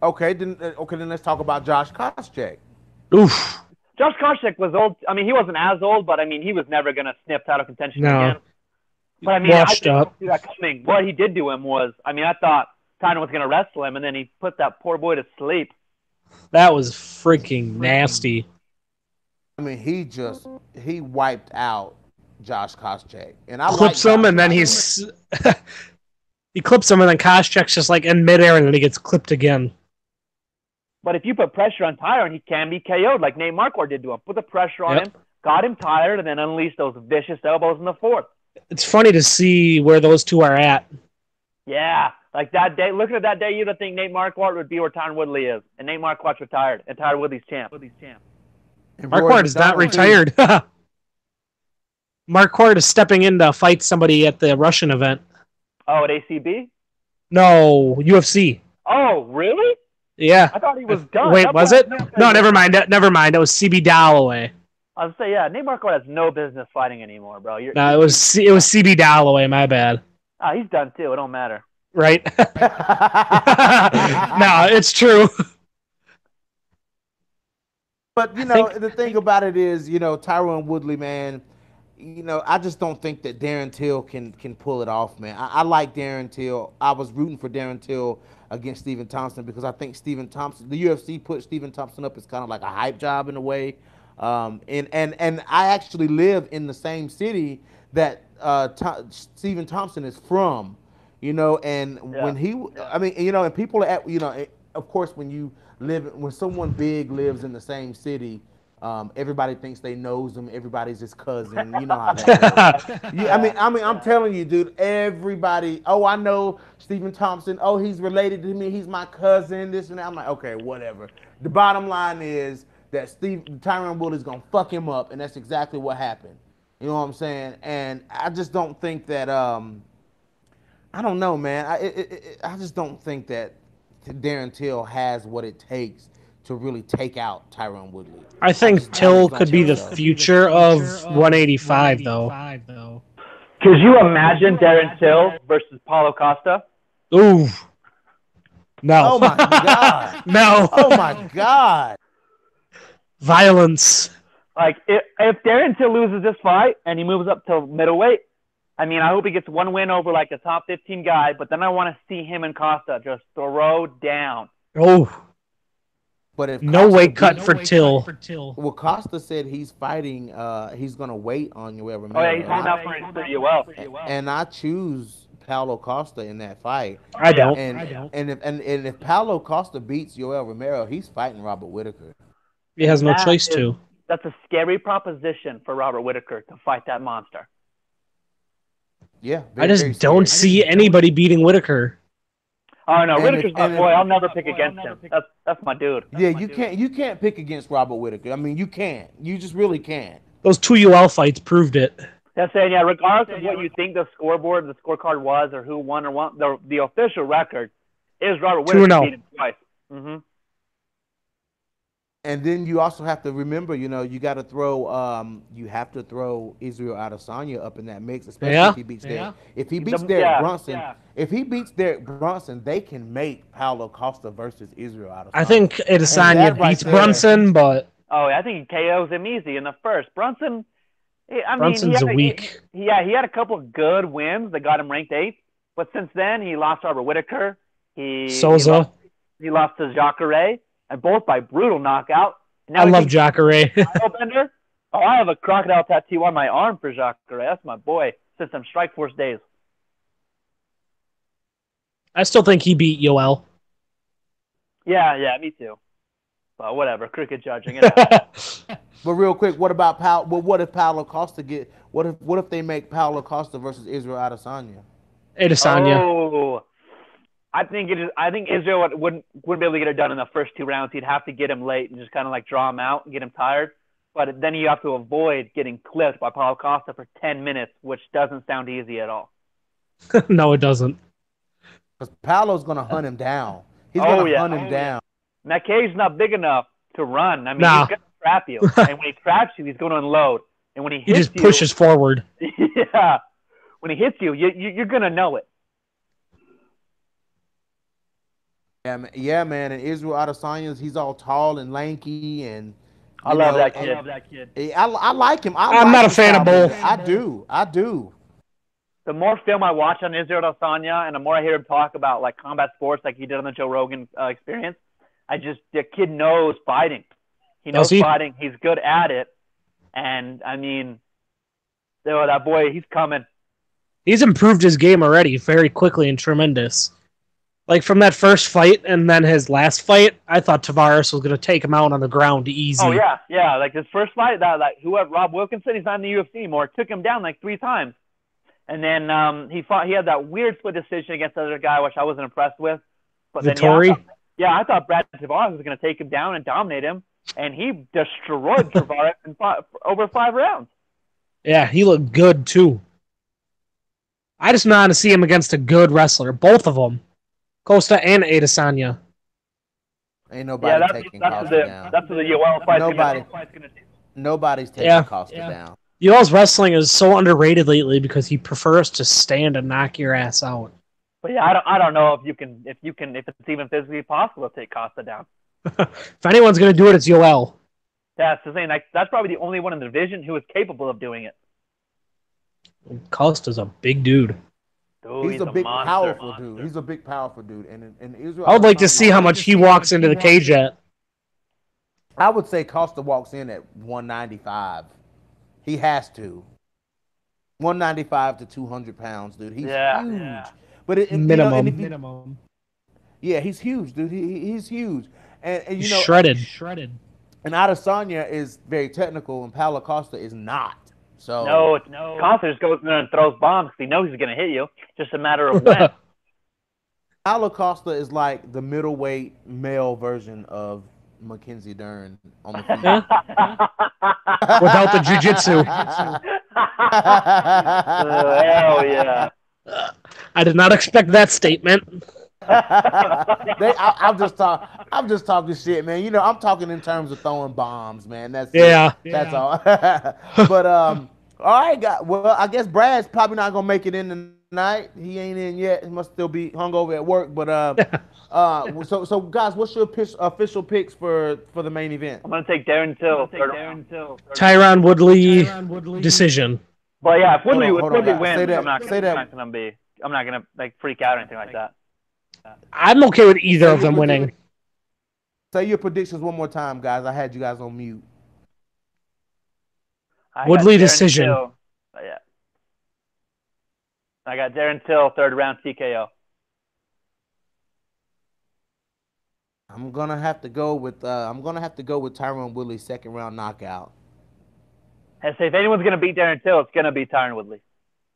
Okay, then let's talk about Josh Koscheck. Oof. Josh Koscheck was old. I mean, he wasn't as old, but I mean, he was never going to sniff title contention again. But I mean, I didn't see that coming. What he did to him was, I mean, I thought Tyron was going to wrestle him, and then he put that poor boy to sleep. That was freaking nasty. I mean, he wiped out Josh Koscheck, and clips him, and then he clips him, and then Koscheck's just like in midair, and then he gets clipped again. But if you put pressure on Tyron, he can be KO'd like Nate Marquardt did to him. Put the pressure on him, got him tired, and then unleashed those vicious elbows in the fourth. It's funny to see where those two are at. Yeah. Like that day, looking at that day, you'd think Nate Marquardt would be where Tyron Woodley is. And Nate Marquardt's retired, and Tyron Woodley's champ. Marquardt is not retired. Marquardt is stepping in to fight somebody at the Russian event. Oh, at ACB? No, UFC. Oh, really? Yeah. I thought he was done. Wait, was it? No, never mind. Never mind. It was CB Dalloway. I was say, yeah, Nate Marquardt has no business fighting anymore, bro. No, it was CB Dalloway. My bad. Oh, he's done too. It don't matter. Right? No, it's true. But, you know, the thing about it is, you know, Tyron Woodley, man, you know, I just don't think that Darren Till can pull it off, man. I like Darren Till. I was rooting for Darren Till against Stephen Thompson because I think Stephen Thompson, the UFC put Stephen Thompson up as kind of like a hype job in a way. And I actually live in the same city that Stephen Thompson is from. You know, and when I mean, you know, and people are at, you know, of course, when someone big lives in the same city, everybody thinks they knows him. Everybody's his cousin. You know how that goes. Yeah, I mean, I'm telling you, dude, everybody, oh, I know Stephen Thompson. Oh, he's related to me. He's my cousin, this and that. I'm like, okay, whatever. The bottom line is that Tyron Woodley's going to fuck him up, and that's exactly what happened. You know what I'm saying? And I just don't think that, I don't know, man. I just don't think that Darren Till has what it takes to really take out Tyron Woodley. I think Till could be the future of 185, though. Could you imagine Darren Till versus Paulo Costa? Ooh. No. Oh my God. No. Oh my God. Violence. Like, if Darren Till loses this fight and he moves up to middleweight, I mean, I hope he gets one win over like a top 15 guy, but then I want to see him and Costa just throw down. Oh. But if no weight cut for Till. Well, Costa said he's fighting. He's gonna wait on Yoel Romero. Oh yeah, he's holding out for Yoel. And I choose Paulo Costa in that fight. I don't. And if Paulo Costa beats Yoel Romero, he's fighting Robert Whittaker. He has no choice to. That's a scary proposition for Robert Whittaker to fight that monster. Yeah, I just don't see anybody beating Whittaker. Oh no, Whittaker's my boy. I'll never pick against him. That's my dude. Yeah, you can't pick against Robert Whittaker. I mean, you can't. You just really can't. Those 2 UL fights proved it. That's saying, yeah, regardless of what you think the scorecard was, or who won or won, the official record is Robert Whittaker beating him twice. Mm-hmm. And then you also have to remember, you got to throw, Israel Adesanya up in that mix, especially if he beats Derek. If he beats Derek Brunson, if he beats Derek Brunson, they can make Paulo Costa versus Israel Adesanya. I think Adesanya beats Brunson, but I think he KOs him easy in the first. Brunson's weak. He had a couple of good wins that got him ranked 8th, but since then he lost to Robert Whittaker. Souza. He lost to Jacare. And both by brutal knockout. I love Jacare. I have a crocodile tattoo on my arm for Jacare. That's my boy since them Strikeforce days. I still think he beat Yoel. Yeah, me too. But whatever, cricket judging. But real quick, what about what if Paulo Costa what if they make Paulo Costa versus Israel Adesanya? Adesanya. Oh. I think Israel wouldn't be able to get it done in the first 2 rounds. He'd have to get him late and just kind of like draw him out and get him tired. But then you have to avoid getting clipped by Paulo Costa for 10 minutes, which doesn't sound easy at all. No, it doesn't. Because Paulo's going to hunt him down. He's going to hunt him down. And that cage's not big enough to run. I mean, he's going to trap you. And when he traps you, he's going to unload. And when he hits you... He just pushes forward. Yeah. When he hits you, you're going to know it. Yeah, man. And Israel Adesanya, he's all tall and lanky, and I love that kid. I like him. I'm not a fan of both. I do. The more film I watch on Israel Adesanya, and the more I hear him talk about like combat sports, like he did on the Joe Rogan Experience, the kid knows fighting. He knows fighting. He's good at it, and I mean, that boy, he's coming. He's improved his game already very quickly and tremendous. Like, from that first fight and then his last fight, I thought Tavares was going to take him out on the ground easy. Oh, yeah. Like, his first fight, whoever, Rob Wilkinson, he's not in the UFC anymore, took him down like 3 times. And then he had that weird split decision against the other guy, which I wasn't impressed with. But Vittori? Then, I thought Brad Tavares was going to take him down and dominate him. And he destroyed Tavares in over 5 rounds. Yeah, he looked good, too. I just want to see him against a good wrestler, both of them. Costa and Adesanya. Ain't nobody taking Costa down. That's what the Yoel fight's going to do. Nobody's taking Costa down. Yoel's wrestling is so underrated lately because he prefers to stand and knock your ass out. But yeah, I don't know if it's even physically possible to take Costa down. If anyone's going to do it, it's Yoel. That's the thing. That's probably the only one in the division who is capable of doing it. Costa's a big dude. Dude, he's a big, powerful dude. He's a big, powerful dude. And Israel, I would like to see how much he walks into the cage at. I would say Costa walks in at 195. He has to. 195 to 200 pounds, dude. He's huge. Yeah. But minimum. Yeah, he's huge, dude. He's huge. And you know, shredded. And Adesanya is very technical, and Paulo Costa is not. So no. Costa just goes in there and throws bombs because he knows he's going to hit you. Just a matter of when. Paulo Costa is like the middleweight male version of Mackenzie Dern on the field. Without the jiu-jitsu. Hell yeah. I did not expect that statement. I'm just talking shit, man. You know, I'm talking in terms of throwing bombs, man. That's it. Yeah. That's all. But all right, guys. Well, I guess Brad's probably not gonna make it in tonight. He ain't in yet. He must still be hungover at work. But so guys, what's your official picks for the main event? I'm gonna take Darren Till. Tyron Woodley decision. But yeah, if Woodley Hold on, wins, guys. Say that. I'm not gonna like freak out or anything like that. I'm okay with either of them winning. Say your predictions one more time, guys. I had you guys on mute. Woodley decision. Yeah. I got Darren Till, 3rd round TKO. I'm gonna have to go with Tyron Woodley 2nd round knockout. I say if anyone's gonna beat Darren Till, it's gonna be Tyron Woodley.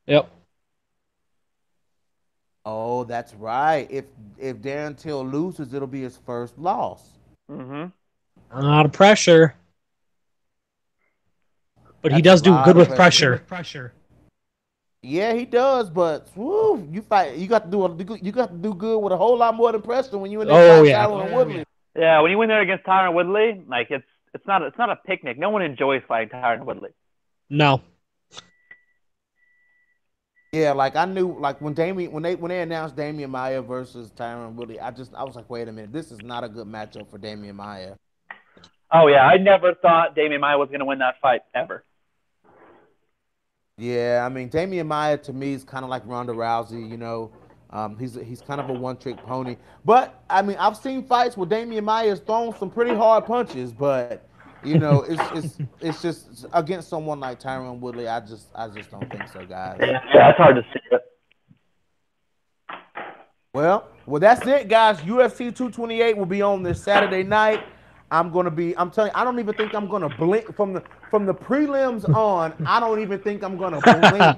Yep. Oh, that's right. If Darren Till loses, it'll be his first loss. Mm-hmm. A lot of pressure. But he does do good with pressure. Yeah, he does. But woo, you got to do good with a whole lot more than pressure when you in there. Tyron Woodley. Yeah, when you win there against Tyron Woodley, like it's not a picnic. No one enjoys fighting Tyron Woodley. No. Yeah, like I knew, like when they announced Damian Maia versus Tyron Woodley, I was like, wait a minute, this is not a good matchup for Damian Maia. Oh yeah, I never thought Damian Maia was gonna win that fight ever. Yeah, I mean Damian Maia to me is kind of like Ronda Rousey, you know. He's kind of a one-trick pony. But I mean, I've seen fights where Damian Maia has thrown some pretty hard punches, but you know, it's just against someone like Tyron Woodley. I just don't think so, guys. Yeah, it's hard to see it. Well, that's it, guys. UFC 228 will be on this Saturday night. I'm telling you, I don't even think I'm gonna blink from the prelims on. I don't even think I'm gonna blink.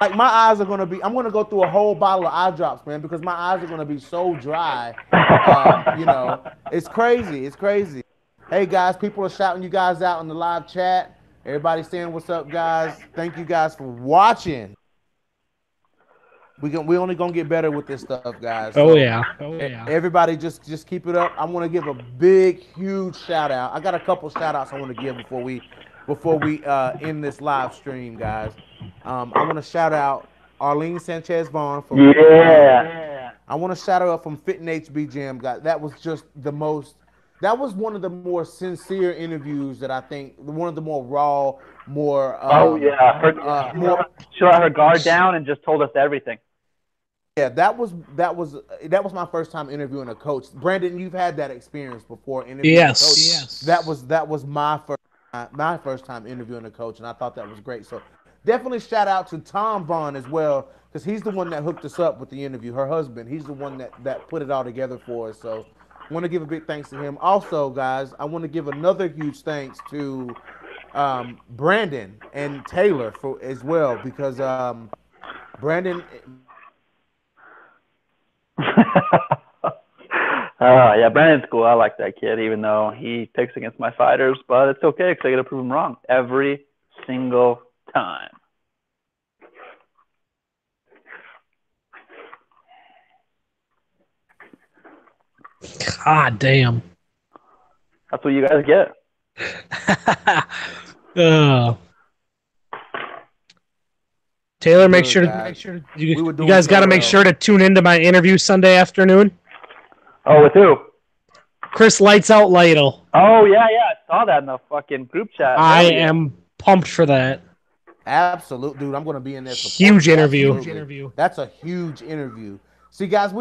Like my eyes are gonna be. I'm gonna go through a whole bottle of eye drops, man, because my eyes are gonna be so dry. You know, it's crazy. It's crazy. Hey guys, people are shouting you guys out in the live chat. Everybody saying what's up, guys. Thank you guys for watching. We only gonna get better with this stuff, guys. Oh yeah. Everybody just keep it up. I want to give a big, huge shout out. I got a couple shout outs I want to give before we end this live stream, guys. I want to shout out Arlene Sanchez Vaughn from I want to shout her out from Fit and HB Gym, guys. That was one of the more sincere interviews that I think, one of the more raw, more. She let her guard down and just told us everything. Yeah, that was my first time interviewing a coach. Brandon, you've had that experience before interviewing a coach. Yes. That was my first time interviewing a coach, and I thought that was great. So definitely shout out to Tom Vaughn as well, because he's the one that hooked us up with the interview. Her husband, he's the one that put it all together for us. So I want to give a big thanks to him. Also, guys, I want to give another huge thanks to Brandon and Taylor as well, because Brandon. Yeah, Brandon's cool. I like that kid, even though he picks against my fighters, but it's okay because I get to prove him wrong every single time. God damn. That's what you guys get. Taylor, make sure you guys got to make sure to tune into my interview Sunday afternoon. Oh, with who? Chris Lights Out Lytle. Oh, yeah. I saw that in the fucking group chat. I am pumped for that. Absolute, dude. I'm going to be in there. Huge interview. That's a huge interview. See, guys,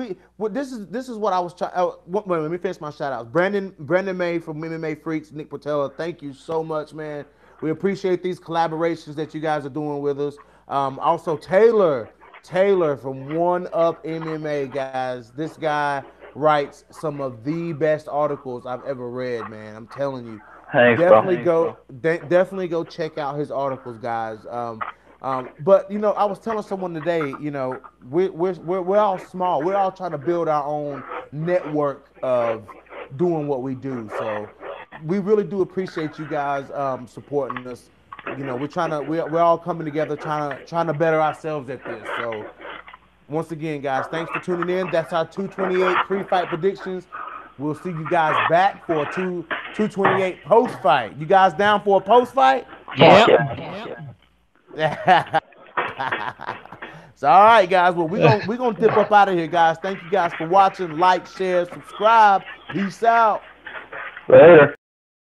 this is what I was trying. Let me finish my shout outs. Brandon May from MMA Freaks, Nick Patella. Thank you so much, man. We appreciate these collaborations that you guys are doing with us. Also, Taylor from 1UPMMA, guys. This guy writes some of the best articles I've ever read, man. I'm telling you. Thanks, definitely go check out his articles, guys. But you know, I was telling someone today, you know, we're all small. We're all trying to build our own network of doing what we do. So we really do appreciate you guys supporting us. You know, we're all coming together trying to better ourselves at this. So once again, guys, thanks for tuning in. That's our 228 pre-fight predictions. We'll see you guys back for a 228 post-fight. You guys down for a post-fight? Yeah. So, all right, guys. Well, we're gonna dip up out of here, guys. Thank you guys for watching. Like, share, subscribe. Peace out. Later.